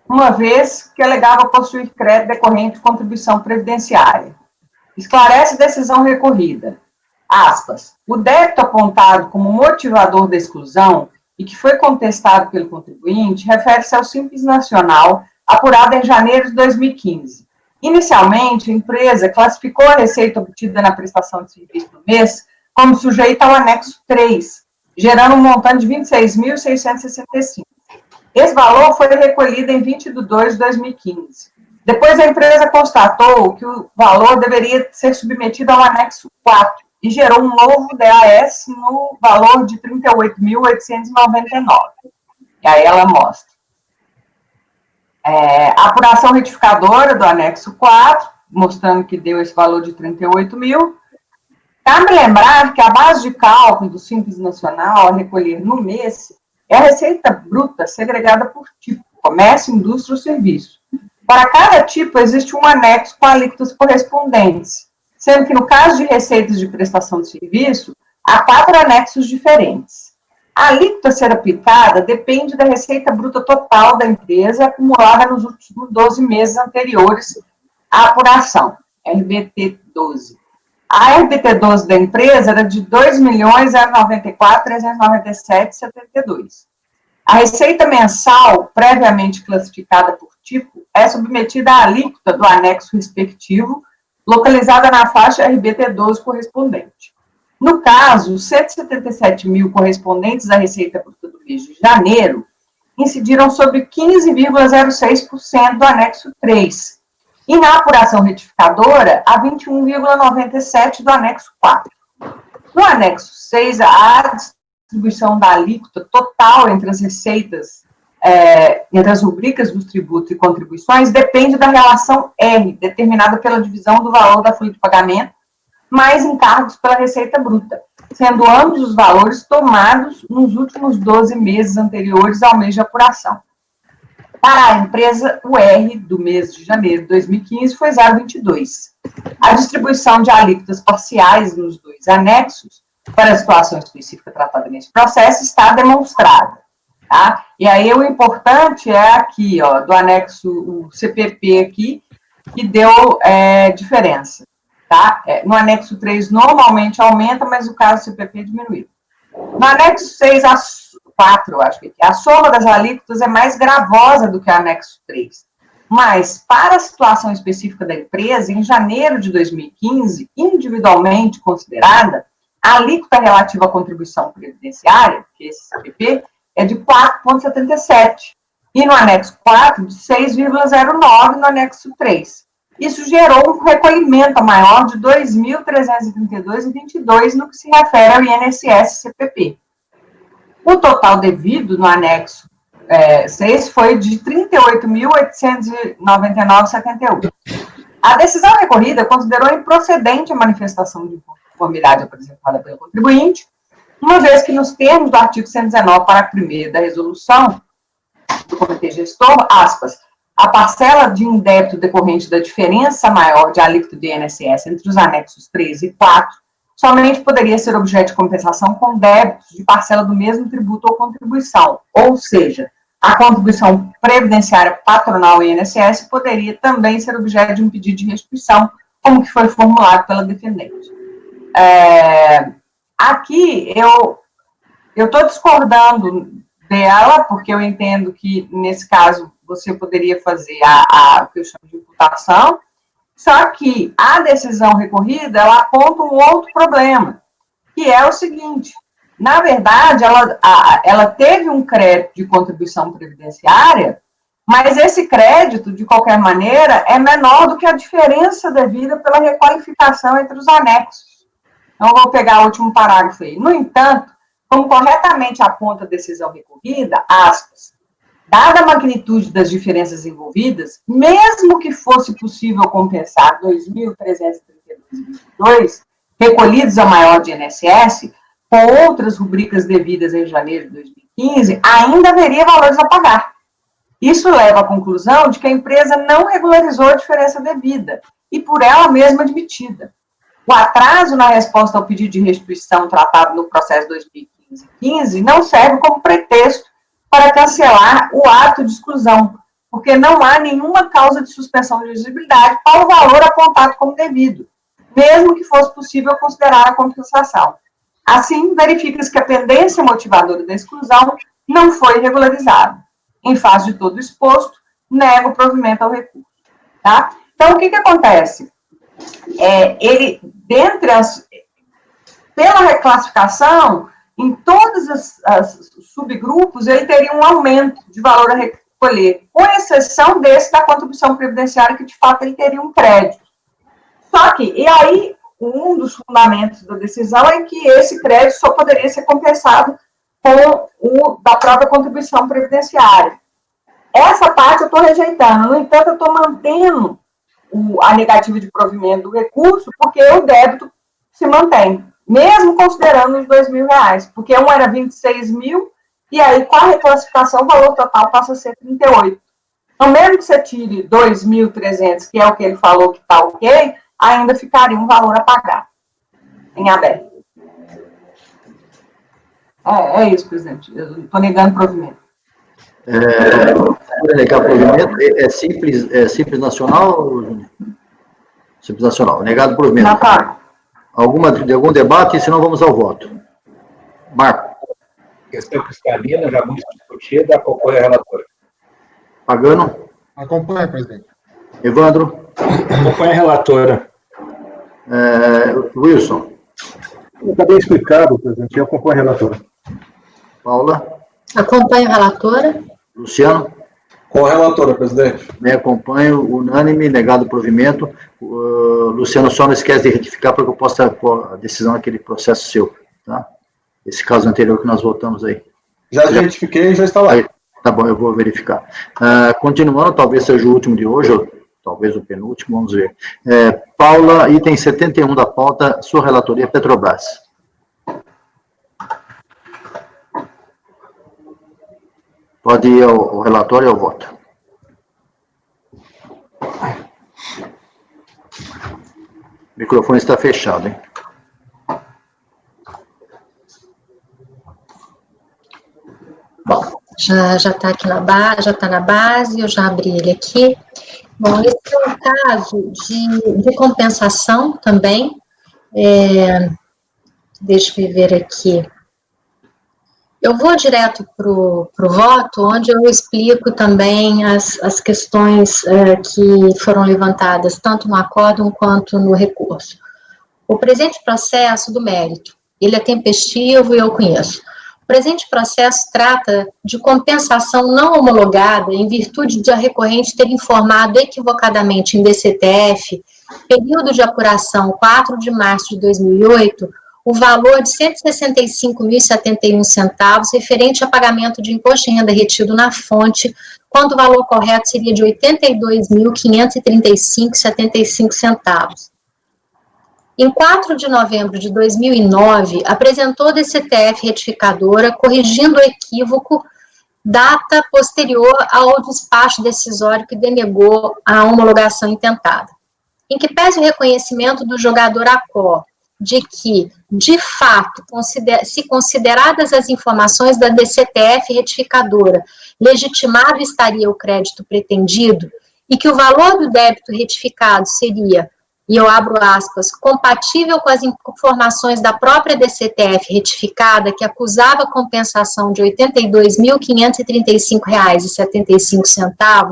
[SPEAKER 6] Uma vez que alegava possuir crédito decorrente de contribuição previdenciária. Esclarece decisão recorrida. aspas, o débito apontado como motivador da exclusão e que foi contestado pelo contribuinte refere-se ao Simples Nacional, apurado em janeiro de 2015. Inicialmente, a empresa classificou a receita obtida na prestação de serviço do mês como sujeita ao anexo 3, gerando um montante de R$ 26.665. Esse valor foi recolhido em 20 de 2 de 2015. Depois, a empresa constatou que o valor deveria ser submetido ao anexo 4 e gerou um novo DAS no valor de R$ 38.899. E aí ela mostra. A apuração retificadora do anexo 4, mostrando que deu esse valor de 38 mil. Cabe lembrar que a base de cálculo do Simples Nacional a recolher no mês é a receita bruta segregada por tipo, comércio, indústria ou serviço. Para cada tipo, existe um anexo com alíquotas correspondentes, sendo que no caso de receitas de prestação de serviço, há 4 anexos diferentes. A alíquota a ser aplicada depende da receita bruta total da empresa acumulada nos últimos 12 meses anteriores à apuração, RBT 12. A RBT 12 da empresa era de R$ 2.094.397,72. A receita mensal, previamente classificada por tipo, é submetida à alíquota do anexo respectivo, localizada na faixa RBT 12 correspondente. No caso, os 177 mil correspondentes à receita bruta do mês de janeiro incidiram sobre 15,06% do anexo 3, e na apuração retificadora, a 21,97% do anexo 4. No anexo 6, a distribuição da alíquota total entre as receitas, entre as rubricas dos tributos e contribuições, depende da relação R, determinada pela divisão do valor da folha de pagamento, mais encargos pela receita bruta, sendo ambos os valores tomados nos últimos 12 meses anteriores ao mês de apuração. Para a empresa, o R do mês de janeiro de 2015 foi 0,22. A distribuição de alíquotas parciais nos 2 anexos, para a situação específica tratada nesse processo, está demonstrada. Tá? E aí o importante é aqui, ó, do anexo, o CPP aqui, que deu diferença. Tá? No anexo 3 normalmente aumenta, mas o caso do CPP diminuiu. No anexo 6, 4, acho que a soma das alíquotas é mais gravosa do que o anexo 3. Mas, para a situação específica da empresa, em janeiro de 2015, individualmente considerada, a alíquota relativa à contribuição previdenciária, que é esse CPP, é de 4,77. E no anexo 4, de 6,09 no anexo 3. Isso gerou um recolhimento maior de R$ 2.332,22 no que se refere ao INSS-CPP. O total devido no anexo 6 foi de R$ 38.899,78. A decisão recorrida considerou improcedente a manifestação de inconformidade apresentada pelo contribuinte, uma vez que nos termos do artigo 119, parágrafo 1º da resolução do Comitê Gestor, aspas, a parcela de indébito decorrente da diferença maior de alíquota do INSS entre os anexos 3 e 4 somente poderia ser objeto de compensação com débitos de parcela do mesmo tributo ou contribuição, ou seja, a contribuição previdenciária patronal e INSS poderia também ser objeto de um pedido de restituição, como que foi formulado pela defendente. Aqui, eu estou discordando dela, porque eu entendo que, nesse caso, você poderia fazer o que eu chamo de imputação, só que a decisão recorrida, ela aponta um outro problema, que é o seguinte, na verdade, ela teve um crédito de contribuição previdenciária, mas esse crédito, de qualquer maneira, é menor do que a diferença devida pela requalificação entre os anexos. Então, eu vou pegar o último parágrafo aí. No entanto, como corretamente aponta a decisão recorrida, aspas, dada a magnitude das diferenças envolvidas, mesmo que fosse possível compensar 2.332,22 recolhidos a maior de INSS, com outras rubricas devidas em janeiro de 2015, ainda haveria valores a pagar. Isso leva à conclusão de que a empresa não regularizou a diferença devida e por ela mesma admitida. O atraso na resposta ao pedido de restituição tratado no processo 2015 não serve como pretexto para cancelar o ato de exclusão, porque não há nenhuma causa de suspensão de exigibilidade para o valor apontado como devido. mesmo que fosse possível considerar a compensação. Assim, verifica-se que a pendência motivadora da exclusão não foi regularizada. Em face de todo o exposto, nega o provimento ao recurso. Tá? Então, o que acontece? Ele, pela reclassificação, em todos os subgrupos, ele teria um aumento de valor a recolher, com exceção desse da contribuição previdenciária, que de fato ele teria um crédito. Só que, e aí, um dos fundamentos da decisão é que esse crédito só poderia ser compensado com o da própria contribuição previdenciária. Essa parte eu estou rejeitando, no entanto, eu estou mantendo a negativa de provimento do recurso, porque o débito se mantém, mesmo considerando os R$2.000, porque um era 26 mil, e aí, com a reclassificação, o valor total passa a ser 38. Então, mesmo que você tire 2.300, que é o que ele falou que está ok, ainda ficaria um valor a pagar em aberto. É isso, presidente. Eu estou negando provimento.
[SPEAKER 1] Negar provimento é simples nacional, Júnior? Simples nacional. Negado provimento.
[SPEAKER 6] Na parte.
[SPEAKER 1] Algum debate? Senão vamos ao voto. Marco.
[SPEAKER 3] Questão cristalina, já muito discutida, acompanha a relatora.
[SPEAKER 1] Pagano.
[SPEAKER 7] Acompanha, presidente.
[SPEAKER 1] Evandro.
[SPEAKER 4] Acompanha a relatora.
[SPEAKER 1] Wilson.
[SPEAKER 8] Está bem explicado, presidente. Eu acompanho a relatora.
[SPEAKER 1] Paula.
[SPEAKER 5] Acompanho a relatora.
[SPEAKER 1] Luciano.
[SPEAKER 2] Com a relatora, presidente.
[SPEAKER 1] Me acompanho, unânime, negado o provimento. Luciano, só não esquece de retificar para que eu possa pôr a decisão naquele processo seu, tá? Esse caso anterior que nós votamos aí.
[SPEAKER 2] Já retifiquei e já está lá.
[SPEAKER 1] Tá bom, eu vou verificar. Continuando, talvez seja o último de hoje, ou talvez o penúltimo, vamos ver. Paula, item 71 da pauta, sua relatoria Petrobras. Pode ir ao relatório e ao voto. O microfone está fechado, hein? Bom.
[SPEAKER 5] Já está aqui na base, já está na base, eu já abri ele aqui. Bom, esse é um caso de compensação também. Deixa eu ver aqui. Eu vou direto para o voto, onde eu explico também as questões que foram levantadas, tanto no acórdão quanto no recurso. O presente processo do mérito, ele é tempestivo e eu conheço. O presente processo trata de compensação não homologada em virtude de a recorrente ter informado equivocadamente em DCTF, período de apuração 4 de março de 2008, o valor de R$ 165.071 referente a pagamento de imposto de renda retido na fonte, quando o valor correto seria de R$ 82.535,75. Em 4 de novembro de 2009, apresentou a DCTF retificadora, corrigindo o equívoco, data posterior ao despacho decisório que denegou a homologação intentada. Em que pese o reconhecimento do jogador ACO de que, de fato, se consideradas as informações da DCTF retificadora, legitimado estaria o crédito pretendido e que o valor do débito retificado seria, e eu abro aspas, compatível com as informações da própria DCTF retificada, que acusava compensação de R$ 82.535,75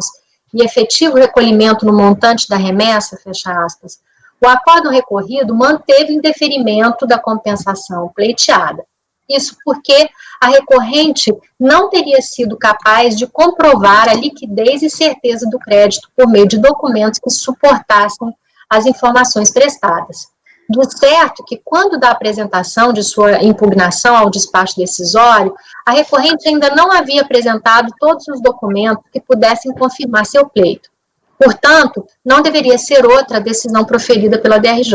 [SPEAKER 5] e efetivo recolhimento no montante da remessa, fecha aspas, o acórdão recorrido manteve o indeferimento da compensação pleiteada. Isso porque a recorrente não teria sido capaz de comprovar a liquidez e certeza do crédito por meio de documentos que suportassem as informações prestadas. Do certo que, quando da apresentação de sua impugnação ao despacho decisório, a recorrente ainda não havia apresentado todos os documentos que pudessem confirmar seu pleito. Portanto, não deveria ser outra a decisão proferida pela DRJ.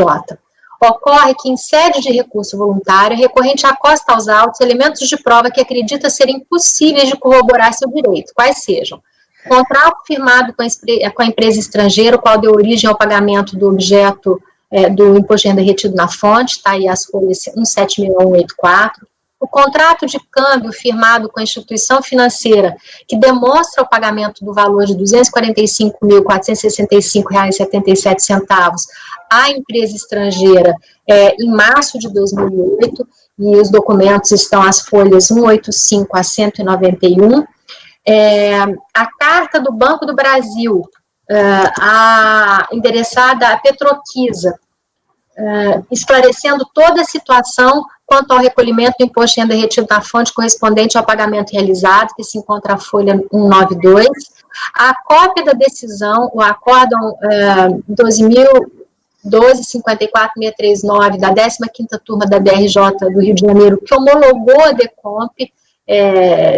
[SPEAKER 5] Ocorre que, em sede de recurso voluntário, a recorrente acosta aos autos elementos de prova que acredita serem impossíveis de corroborar seu direito, quais sejam: contrato firmado com a empresa estrangeira, o qual deu origem ao pagamento do objeto do imposto de renda retido na fonte, está aí as folhas 176184, o contrato de câmbio firmado com a instituição financeira, que demonstra o pagamento do valor de R$ 245.465,77 à empresa estrangeira em março de 2008, e os documentos estão as folhas 185 a 191. A carta do Banco do Brasil, endereçada à Petroquisa, esclarecendo toda a situação quanto ao recolhimento do imposto de renda retido na fonte correspondente ao pagamento realizado, que se encontra a folha 192, a cópia da decisão, o acórdão 12.54.639 da 15ª turma da DRJ do Rio de Janeiro, que homologou a DECOMP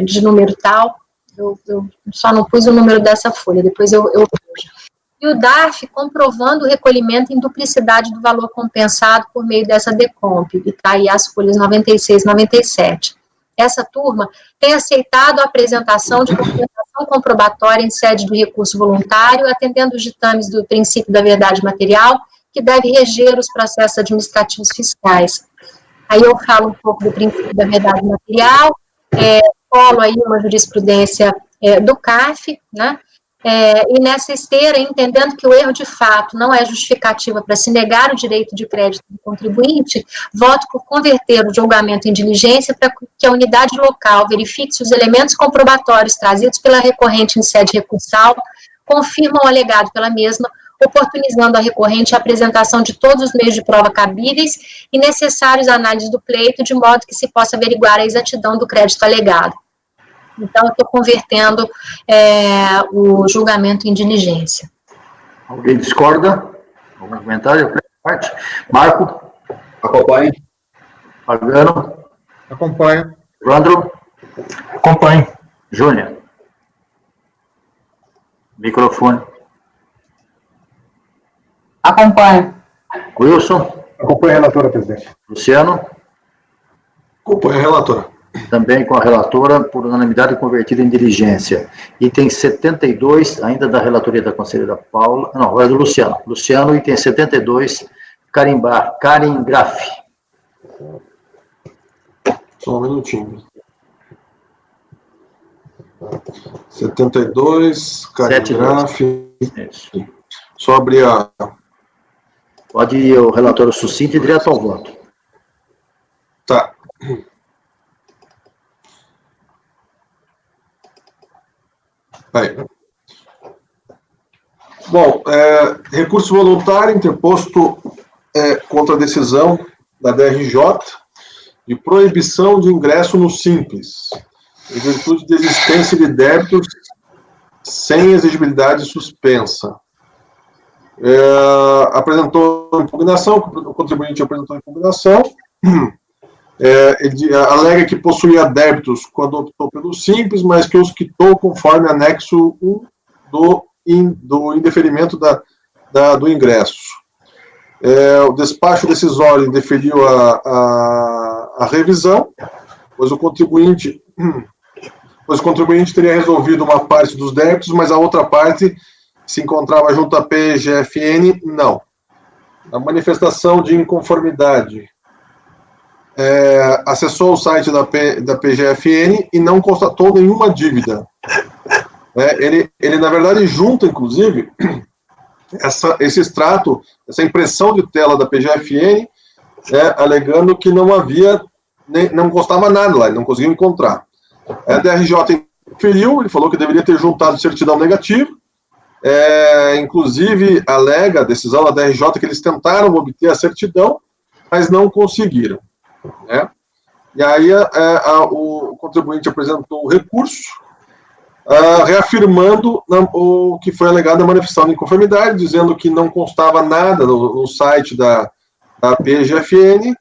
[SPEAKER 5] de número tal. Eu só não pus o número dessa folha, depois eu vejo. E o DARF comprovando o recolhimento em duplicidade do valor compensado por meio dessa DECOMP, e está aí as folhas 96 e 97. Essa turma tem aceitado a apresentação de documentação comprobatória em sede do recurso voluntário, atendendo os ditames do princípio da verdade material, que deve reger os processos administrativos fiscais. Aí eu falo um pouco do princípio da verdade material, colo aí uma jurisprudência do CARF, né? E nessa esteira, entendendo que o erro de fato não é justificativa para se negar o direito de crédito do contribuinte, voto por converter o julgamento em diligência para que a unidade local verifique se os elementos comprobatórios trazidos pela recorrente em sede recursal confirmam o alegado pela mesma, oportunizando a recorrente a apresentação de todos os meios de prova cabíveis e necessários à análise do pleito, de modo que se possa averiguar a exatidão do crédito alegado. Então, eu estou convertendo o julgamento em diligência.
[SPEAKER 1] Alguém discorda? Algum comentário? Marco?
[SPEAKER 7] Acompanhe.
[SPEAKER 1] Pagano?
[SPEAKER 7] Acompanho.
[SPEAKER 1] Evandro?
[SPEAKER 4] Acompanho.
[SPEAKER 1] Júnior? Microfone.
[SPEAKER 6] Acompanho.
[SPEAKER 1] Wilson?
[SPEAKER 8] Acompanho a relatora, presidente.
[SPEAKER 1] Luciano?
[SPEAKER 2] Acompanho a relatora.
[SPEAKER 1] Também com a relatora, por unanimidade convertida em diligência. Item 72, ainda da relatoria da conselheira Paula, não, é do Luciano. Luciano, item 72, Caringraf.
[SPEAKER 2] Só um minutinho. 72, Caringraf.
[SPEAKER 1] Isso.
[SPEAKER 2] Só abrir a...
[SPEAKER 1] Pode ir o relatório sucinto e direto ao voto.
[SPEAKER 2] Tá. Aí. Bom, recurso voluntário interposto contra a decisão da DRJ de proibição de ingresso no Simples, em virtude de existência de débitos sem exigibilidade suspensa. Apresentou impugnação, o contribuinte apresentou impugnação, ele alega que possuía débitos quando optou pelo Simples, mas que os quitou conforme anexo 1 do indeferimento do ingresso. O despacho decisório indeferiu a revisão, pois o contribuinte teria resolvido uma parte dos débitos, mas a outra parte se encontrava junto à PGFN, não. A manifestação de inconformidade acessou o site da PGFN e não constatou nenhuma dívida. Ele, na verdade, junta, inclusive, esse extrato, essa impressão de tela da PGFN, alegando que não havia, não constava nada lá, ele não conseguiu encontrar. A DRJ inferiu, ele falou que deveria ter juntado certidão negativa, inclusive alega a decisão da DRJ que eles tentaram obter a certidão, mas não conseguiram. E aí o contribuinte apresentou o recurso, reafirmando o que foi alegado na manifestação de inconformidade, dizendo que não constava nada no site da PGFN,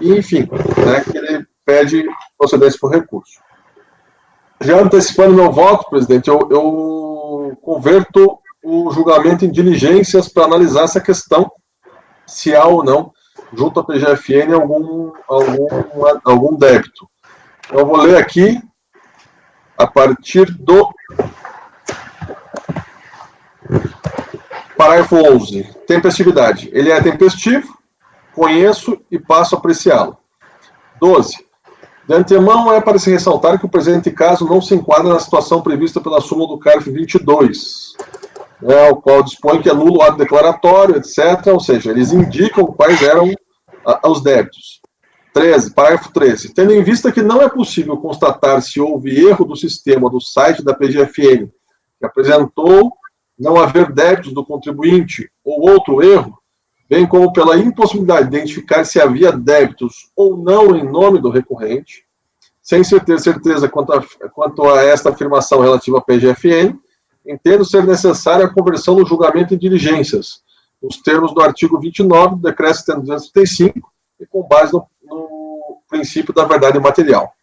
[SPEAKER 2] e, enfim, que ele pede procedência por recurso. Já antecipando meu voto, presidente, eu converto o julgamento em diligências para analisar essa questão, se há ou não, junto à PGFN, algum débito. Eu vou ler aqui, a partir do parágrafo 11. Tempestividade. Ele é tempestivo, conheço e passo a apreciá-lo. 12. De antemão, é para se ressaltar que o presente caso não se enquadra na situação prevista pela súmula do CARF 22, né, o qual dispõe que é nulo o ato declaratório, etc. Ou seja, eles indicam quais eram os débitos. 13, parágrafo 13. Tendo em vista que não é possível constatar se houve erro do sistema do site da PGFN, que apresentou não haver débitos do contribuinte ou outro erro, bem como pela impossibilidade de identificar se havia débitos ou não em nome do recorrente, sem se ter certeza quanto a esta afirmação relativa à PGFN, entendo ser necessária a conversão do julgamento em diligências, nos termos do artigo 29 do Decreto 235, e com base no princípio da verdade material.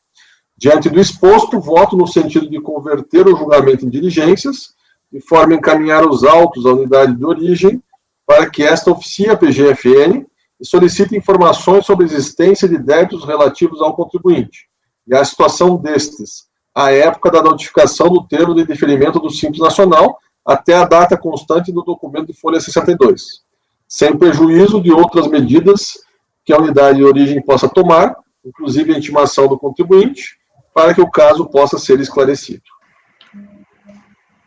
[SPEAKER 2] Diante do exposto, voto no sentido de converter o julgamento em diligências, de forma a encaminhar os autos à unidade de origem, para que esta oficie a PGFN e solicite informações sobre a existência de débitos relativos ao contribuinte e a situação destes, à época da notificação do termo de deferimento do Simples Nacional, até a data constante do documento de folha 62, sem prejuízo de outras medidas que a unidade de origem possa tomar, inclusive a intimação do contribuinte, para que o caso possa ser esclarecido.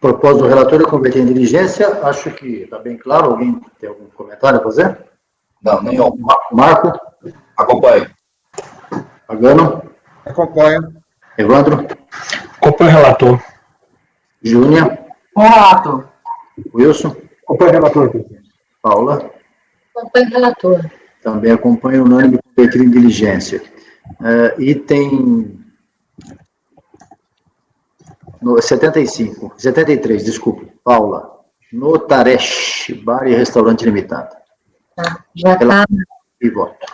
[SPEAKER 1] Propósito do relator é converter em diligência. Acho que está bem claro. Alguém tem algum comentário a fazer?
[SPEAKER 7] Não, nenhum.
[SPEAKER 1] Marco?
[SPEAKER 7] Acompanho.
[SPEAKER 1] Pagano?
[SPEAKER 7] Acompanho.
[SPEAKER 1] Evandro?
[SPEAKER 4] Acompanho o relator.
[SPEAKER 1] Júnior?
[SPEAKER 6] Com relator.
[SPEAKER 1] Wilson?
[SPEAKER 8] Acompanho o relator, presidente.
[SPEAKER 1] Paula?
[SPEAKER 5] Acompanho o relator.
[SPEAKER 1] Também acompanho unânime converter em diligência. Item 73, desculpe. Paula. Notaresh, Bar e Restaurante Limitado.
[SPEAKER 5] Tá. Já está.
[SPEAKER 1] E voto.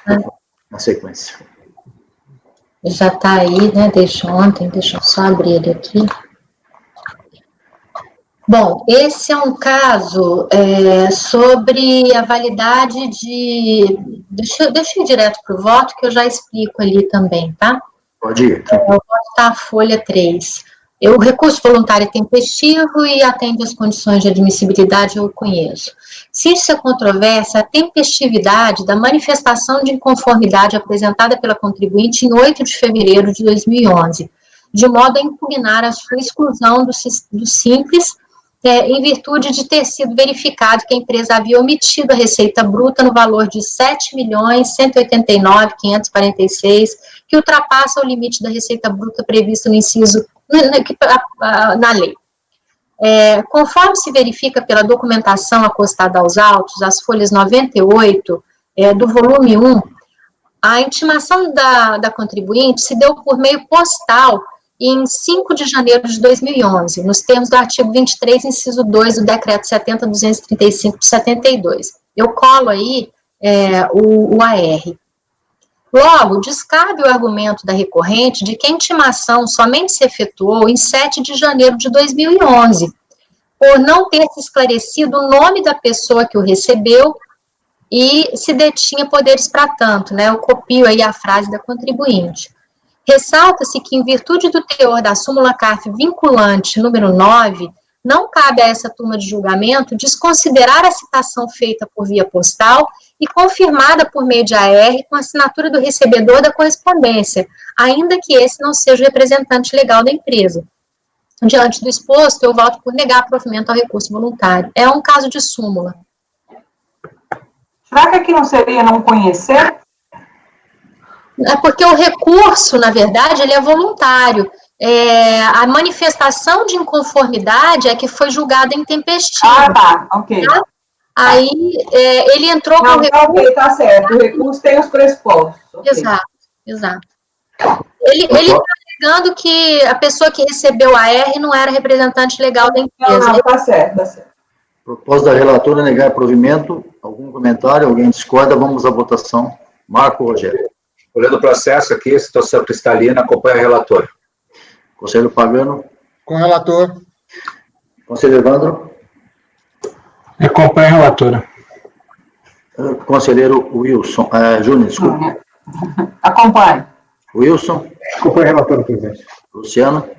[SPEAKER 1] Na sequência.
[SPEAKER 5] Já está aí, né, desde ontem, deixa eu só abrir ele aqui. Bom, esse é um caso sobre a validade de... Deixa eu ir direto para o voto, que eu já explico ali também, tá?
[SPEAKER 1] Pode ir.
[SPEAKER 5] O voto está a folha 3. O recurso voluntário é tempestivo e atende às condições de admissibilidade, eu conheço. Se isso é controvérsia, a tempestividade da manifestação de inconformidade apresentada pela contribuinte em 8 de fevereiro de 2011, de modo a impugnar a sua exclusão do Simples, em virtude de ter sido verificado que a empresa havia omitido a receita bruta no valor de R$ 7.189.546, que ultrapassa o limite da receita bruta prevista no inciso na lei. Conforme se verifica pela documentação acostada aos autos, as folhas 98 do volume 1, a intimação da contribuinte se deu por meio postal em 5 de janeiro de 2011, nos termos do artigo 23, inciso 2 do Decreto 70.235 de 72. Eu colo aí o AR. Logo, descabe o argumento da recorrente de que a intimação somente se efetuou em 7 de janeiro de 2011, por não ter se esclarecido o nome da pessoa que o recebeu e se detinha poderes para tanto, né? Eu copio aí a frase da contribuinte. Ressalta-se que, em virtude do teor da súmula CARF vinculante número 9, não cabe a essa turma de julgamento desconsiderar a citação feita por via postal e confirmada por meio de AR com assinatura do recebedor da correspondência, ainda que esse não seja o representante legal da empresa. Diante do exposto, eu voto por negar provimento ao recurso voluntário. É um caso de súmula.
[SPEAKER 6] Será que aqui não seria não conhecer?
[SPEAKER 5] É porque o recurso, na verdade, ele é voluntário. A manifestação de inconformidade é que foi julgada intempestiva.
[SPEAKER 6] Ah, tá, ok.
[SPEAKER 5] Tá? Aí, ele entrou com o recurso...
[SPEAKER 6] Ok, tá certo, o recurso tem os pressupostos. Okay.
[SPEAKER 5] Exato. Ele está alegando que a pessoa que recebeu a R não era representante legal da empresa.
[SPEAKER 6] Não, tá certo.
[SPEAKER 1] Propósito da relatora é negar provimento. Algum comentário? Alguém discorda? Vamos à votação. Marco Rogério.
[SPEAKER 3] Olhando o processo aqui, situação cristalina, acompanha o relator.
[SPEAKER 1] Conselheiro Pagano.
[SPEAKER 7] Com o relator.
[SPEAKER 1] Conselheiro Evandro.
[SPEAKER 4] Acompanha a relatora.
[SPEAKER 1] Conselheiro Wilson. Júnior, desculpe.
[SPEAKER 6] Acompanhe.
[SPEAKER 1] Wilson.
[SPEAKER 8] Acompanho o relator, presidente.
[SPEAKER 1] Luciano.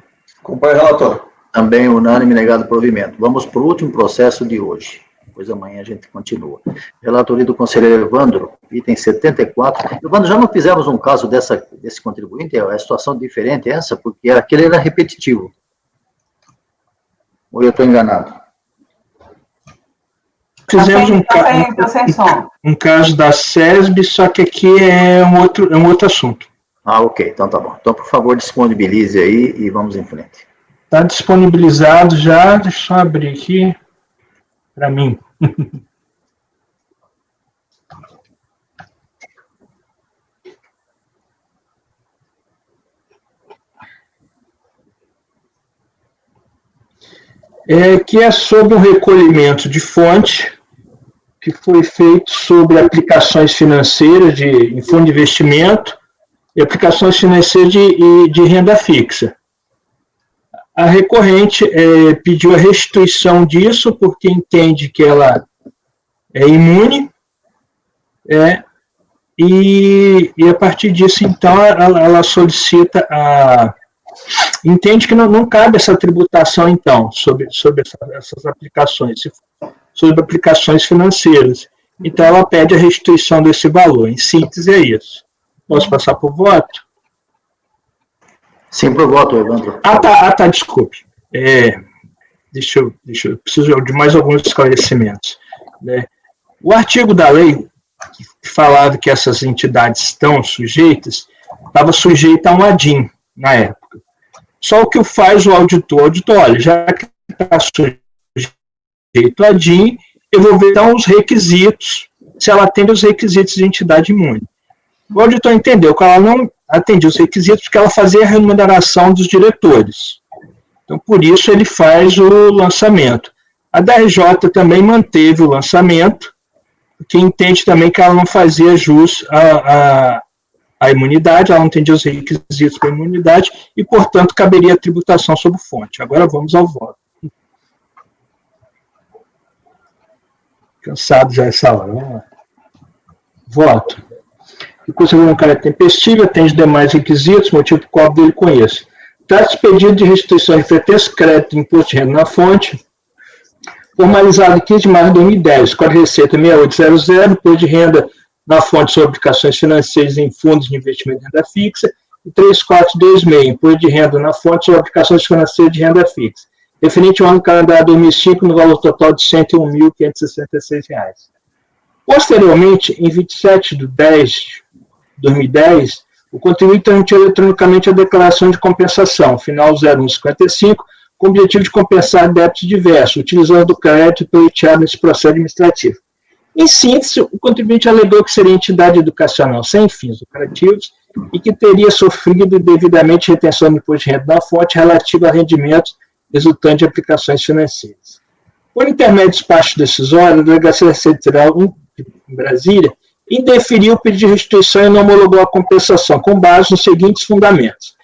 [SPEAKER 2] Acompanho o relator.
[SPEAKER 1] Também unânime negado provimento. Vamos para o último processo de hoje. depois amanhã a gente continua. Relatoria do conselheiro Evandro, item 74. Evandro, já não fizemos um caso desse contribuinte? É situação diferente essa, porque aquele era repetitivo. Ou eu estou enganado?
[SPEAKER 4] Fizemos um caso da SESB, só que aqui é um outro assunto.
[SPEAKER 1] Ah, ok, então tá bom. Então, por favor, disponibilize aí e vamos em frente.
[SPEAKER 4] Está disponibilizado já, deixa eu abrir aqui para mim. Que é sobre um recolhimento de fonte que foi feito sobre aplicações financeiras em fundo de investimento e aplicações financeiras de renda fixa. A recorrente pediu a restituição disso porque entende que ela é imune e a partir disso, então, ela solicita entende que não cabe essa tributação, então, sobre essas aplicações, sobre aplicações financeiras. Então, ela pede a restituição desse valor. Em síntese, é isso. Posso passar por voto?
[SPEAKER 1] Sim, por voto, Evandro.
[SPEAKER 4] Tá, desculpe. Deixa eu preciso de mais alguns esclarecimentos. O artigo da lei que falava que essas entidades estão sujeitas, estava sujeita a um ADIM, na época. Só o que faz o auditor, olha, já que está sujeito a ADIM, eu vou ver então os requisitos, se ela atende os requisitos de entidade imune. O auditor entendeu que ela não atendia os requisitos porque ela fazia a remuneração dos diretores. Então, por isso, ele faz o lançamento. A DRJ também manteve o lançamento, porque entende também que ela não fazia jus à imunidade, ela não atendia os requisitos para a imunidade, e, portanto, caberia a tributação sobre fonte. Agora vamos ao voto. Cansado já essa hora. Vamos lá. Voto. O conselheiro não caráter tempestivo, atende demais requisitos, motivo por qual dele conheço. Trata-se de pedido de restituição de pretexto crédito de imposto de renda na fonte, formalizado em 15 de março de 2010, com a receita 6800, imposto de renda na fonte sobre aplicações financeiras em fundos de investimento de renda fixa, e 3426, imposto de renda na fonte sobre aplicações financeiras de renda fixa, referente ao ano calendário 2005, no valor total de R$ 101.566. Posteriormente, em 27 de 10 de 2010, o contribuinte transmitiu eletronicamente a declaração de compensação, final 0155, com o objetivo de compensar débitos diversos, utilizando o crédito pleiteado nesse processo administrativo. Em síntese, o contribuinte alegou que seria entidade educacional sem fins lucrativos e que teria sofrido devidamente retenção do imposto de renda na fonte relativo a rendimentos resultantes de aplicações financeiras. Por intermédio de despacho decisório, a Delegacia Federal em Brasília indeferiu o pedido de restituição e não homologou a compensação, com base nos seguintes fundamentos.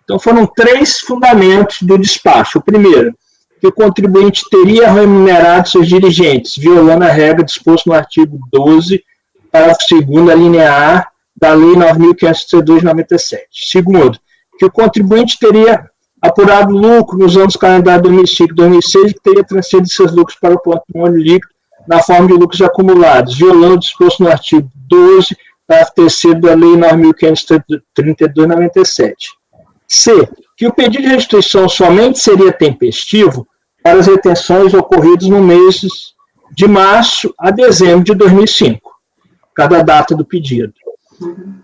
[SPEAKER 4] Então, foram 3 fundamentos do despacho. O primeiro, que o contribuinte teria remunerado seus dirigentes, violando a regra disposta no artigo 12, parágrafo 2º, a linha A da Lei 9.562 de 97. Segundo, que o contribuinte teria apurado lucro nos anos calendário 2005 e 2006 e que teria transferido seus lucros para o patrimônio líquido na forma de lucros acumulados, violando o disposto no artigo 12, parágrafo 3º da Lei 9.532 de 97. C, que o pedido de restituição somente seria tempestivo para as retenções ocorridas no mês de março a dezembro de 2005, cada data do pedido.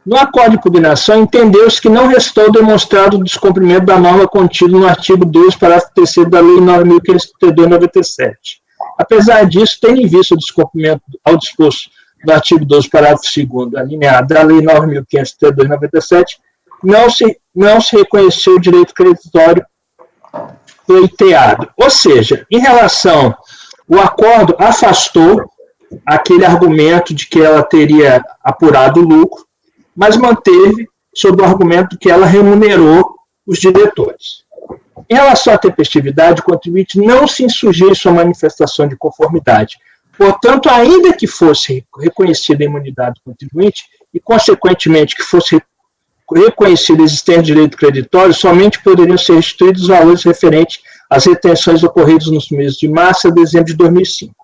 [SPEAKER 4] No acordo de impugnação, entendeu-se que não restou demonstrado o descumprimento da norma contida no artigo 12, parágrafo 3º da Lei 9.532 de 97. Apesar disso, tendo em vista o descumprimento ao disposto do artigo 12, parágrafo 2º, da linha A da Lei 9.532 de 97, não se reconheceu o direito creditório pleiteado. Ou seja, em relação, o acordo afastou aquele argumento de que ela teria apurado o lucro, mas manteve sob o argumento que ela remunerou os diretores. Em relação à tempestividade, o contribuinte não se insurgiu em sua manifestação de conformidade. Portanto, ainda que fosse reconhecida a imunidade do contribuinte e, consequentemente, que fosse reconhecido a existência de direito creditório, somente poderiam ser restituídos os valores referentes às retenções ocorridas nos meses de março a dezembro de 2005.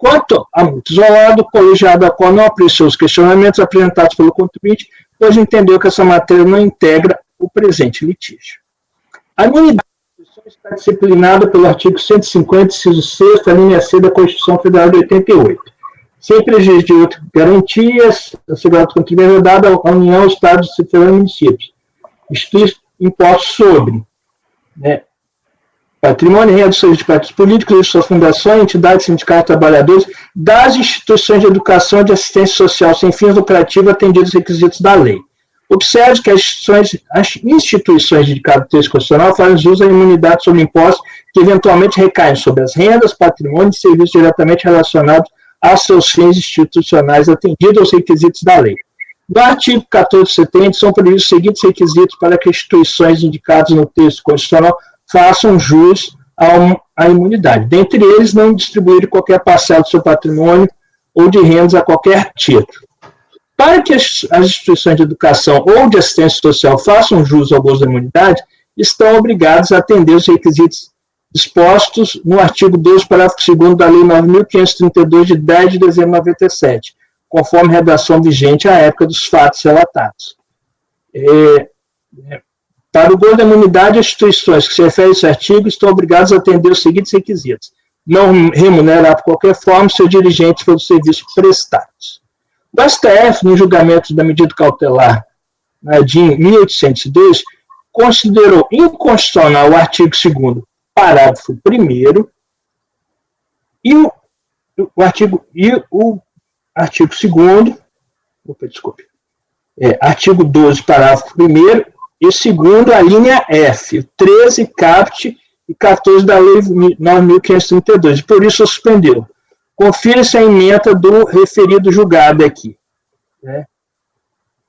[SPEAKER 4] Quanto a multa isolada, o colegiado a qual não apreciou os questionamentos apresentados pelo contribuinte, pois entendeu que essa matéria não integra o presente litígio. A imunidade está disciplinada pelo artigo 150, inciso 6, a linha C da Constituição Federal de 88. Sem prejuízo de outras garantias, assegurado contribuinte dada à União, Estados, Distrito e municípios. Institui impostos sobre patrimônio, renda, serviços de partidos políticos, suas fundações, entidades, sindicatos, trabalhadores, das instituições de educação e de assistência social sem fins lucrativos atendidos aos requisitos da lei. Observe que as instituições de caráter constitucional fazem uso da imunidade sobre impostos que eventualmente recaem sobre as rendas, patrimônio e serviços diretamente relacionados aos seus fins institucionais atendidos aos requisitos da lei. No artigo 1470, são previstos os seguintes requisitos para que instituições indicadas no texto constitucional façam jus à imunidade. Dentre eles, não distribuir qualquer parcela do seu patrimônio ou de rendas a qualquer título. Para que as instituições de educação ou de assistência social façam jus ao gozo da imunidade, estão obrigadas a atender os requisitos dispostos no artigo 12, parágrafo 2º da Lei 9.532, de 10 de dezembro de 97, conforme a redação vigente à época dos fatos relatados. Para o gozo da imunidade, as instituições que se referem a esse artigo estão obrigadas a atender os seguintes requisitos: não remunerar por qualquer forma seus dirigentes pelos serviços prestados. O STF, no julgamento da medida cautelar de 1802, considerou inconstitucional o artigo 2º, parágrafo 1º, e o artigo 2º, artigo 12, parágrafo 1º, e o segundo, a linha F, 13, caput e 14 da Lei 9.532, por isso suspendeu. Confira-se a ementa do referido julgado aqui.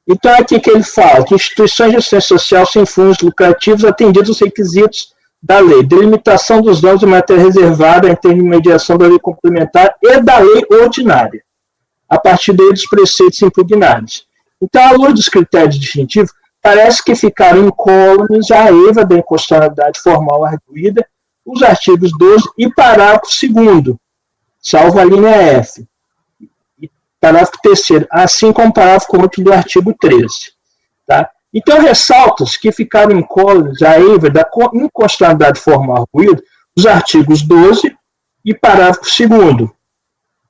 [SPEAKER 4] Então, aqui que ele fala que instituições de assistência social sem fins lucrativos atendidos aos requisitos da lei, delimitação dos dons de matéria reservada em termos de mediação da lei complementar e da lei ordinária, a partir daí dos preceitos impugnados. Então, à luz dos critérios distintivos, parece que ficaram incólumes a EVA da inconstitucionalidade formal arguída, os artigos 12 e parágrafo 2º, salvo a linha F, e parágrafo 3º, assim como o parágrafo 4 do artigo 13. Tá? Então, ressalta-se que ficaram incólumes a EVA da inconstitucionalidade formal arguída, os artigos 12 e parágrafo 2º,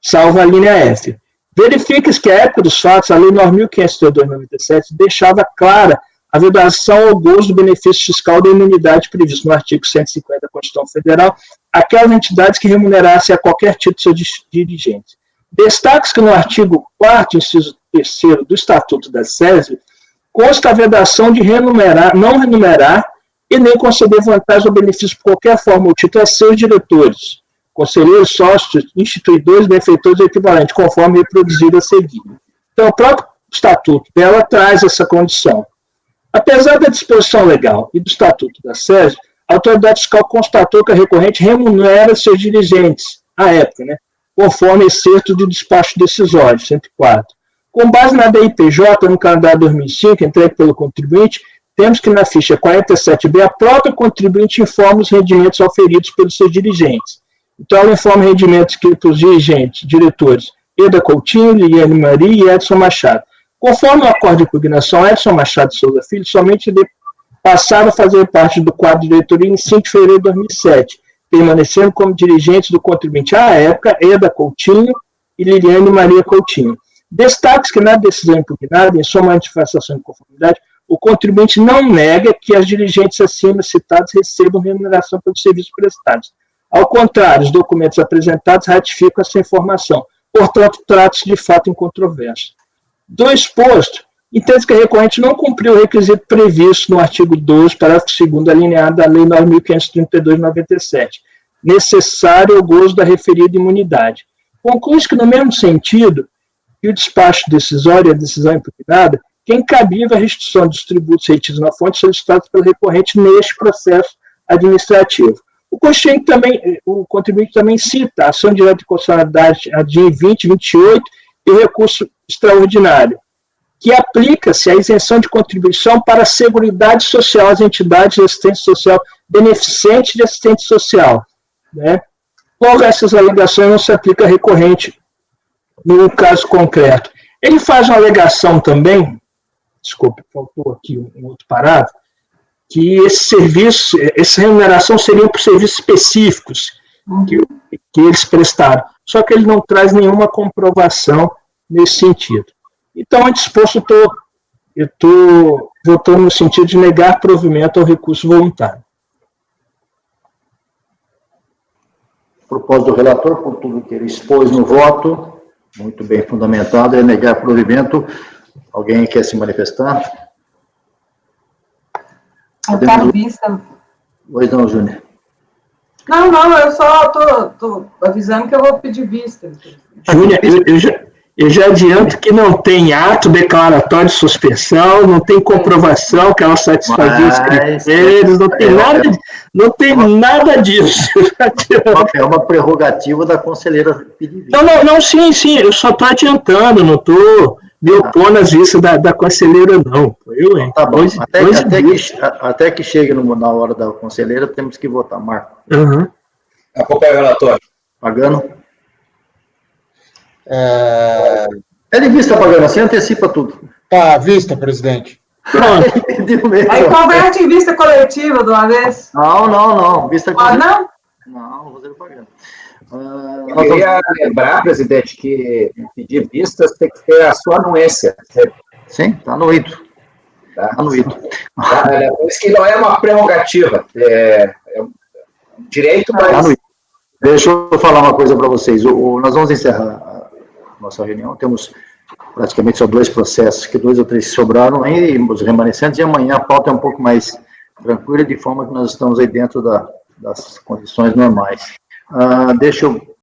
[SPEAKER 4] salvo a linha F. Verifica-se que, à época dos fatos, a Lei 9.532/97 deixava clara a vedação ao gozo do benefício fiscal da imunidade previsto no artigo 150 da Constituição Federal, aquelas entidades que remunerassem a qualquer título seus dirigentes. Destaque-se que no artigo 4º, inciso 3º do Estatuto da SESI, consta a vedação de não remunerar e nem conceder vantagem ou benefício por qualquer forma ou título a seus diretores, conselheiros, sócios, instituidores, benfeitores e equivalentes, conforme reproduzido a seguir. Então, o próprio Estatuto dela traz essa condição. Apesar da disposição legal e do Estatuto da SESI, a autoridade fiscal constatou que a recorrente remunera seus dirigentes, à época, conforme excerto de despacho decisório, 104. Com base na DIPJ, no calendário 2005, entregue pelo contribuinte, temos que na ficha 47B, a própria contribuinte informa os rendimentos auferidos pelos seus dirigentes. Então, ela informa rendimentos que os dirigentes, diretores, Eda Coutinho, Liliane Maria e Edson Machado. Conforme o acordo de impugnação, Edson Machado Souza Filho somente passaram a fazer parte do quadro de diretoria em 5 de fevereiro de 2007, permanecendo como dirigentes do contribuinte à época, Eda Coutinho e Liliane Maria Coutinho. Destaque-se que na decisão impugnada, em sua manifestação de conformidade, o contribuinte não nega que as dirigentes acima citadas recebam remuneração pelos serviços prestados. Ao contrário, os documentos apresentados ratificam essa informação. Portanto, trata-se de fato incontroverso. Do exposto, entende que a recorrente não cumpriu o requisito previsto no artigo 12, parágrafo 2º, alineado da Lei 9.532/97, necessário ao gozo da referida imunidade. Conclui-se que, no mesmo sentido, que o despacho decisório e a decisão impugnada, que é incabível a restituição dos tributos retidos na fonte solicitados pelo recorrente neste processo administrativo. O contribuinte também cita a ação direta de constitucionalidade a DIN 2028 e o recurso extraordinário, que aplica-se a isenção de contribuição para a Seguridade Social às entidades de assistência social beneficentes de assistência social, logo essas alegações não se aplicam a recorrente no caso concreto. Ele faz uma alegação também, desculpe, faltou aqui um outro parágrafo, que esse serviço, essa remuneração seria por serviços específicos que eles prestaram, só que ele não traz nenhuma comprovação nesse sentido. Então, é disposto, eu estou votando no sentido de negar provimento ao recurso voluntário.
[SPEAKER 1] Propósito do relator, por tudo que ele expôs no voto, muito bem fundamentado, é negar provimento. Alguém quer se manifestar?
[SPEAKER 6] Eu quero vista.
[SPEAKER 1] Pois não, Júnior.
[SPEAKER 6] Não, eu só tô avisando que eu vou pedir vista.
[SPEAKER 4] Júnior, eu já adianto que não tem ato declaratório de suspensão, não tem comprovação que ela satisfazia os critérios, não tem nada disso.
[SPEAKER 1] É uma prerrogativa da conselheira pedir vista.
[SPEAKER 4] Não, sim, eu só estou adiantando, não estou me opondo às vistas da conselheira, não.
[SPEAKER 1] Tá bom, até que chegue na hora da conselheira, temos que votar. Marco.
[SPEAKER 4] Uhum.
[SPEAKER 7] Acompanha o relator.
[SPEAKER 1] Pagano. É de vista, Pagano, assim antecipa tudo.
[SPEAKER 7] Tá à vista, presidente.
[SPEAKER 6] Aí converte em vista coletiva de uma vez.
[SPEAKER 1] Não. Vista
[SPEAKER 6] Não?
[SPEAKER 1] Não, Rosendo Pagano.
[SPEAKER 3] Eu queria lembrar, presidente, que pedir vistas tem que ter a sua anuência.
[SPEAKER 1] Sim, está anuído. Está anuído.
[SPEAKER 3] Por isso que não é uma prerrogativa, é um direito, mas...
[SPEAKER 1] Deixa eu falar uma coisa para vocês. Nós vamos encerrar a nossa reunião, temos praticamente só 2 processos, que 2 ou 3 sobraram, aí os remanescentes, e amanhã a pauta é um pouco mais tranquila, de forma que nós estamos aí dentro das condições normais. Deixa eu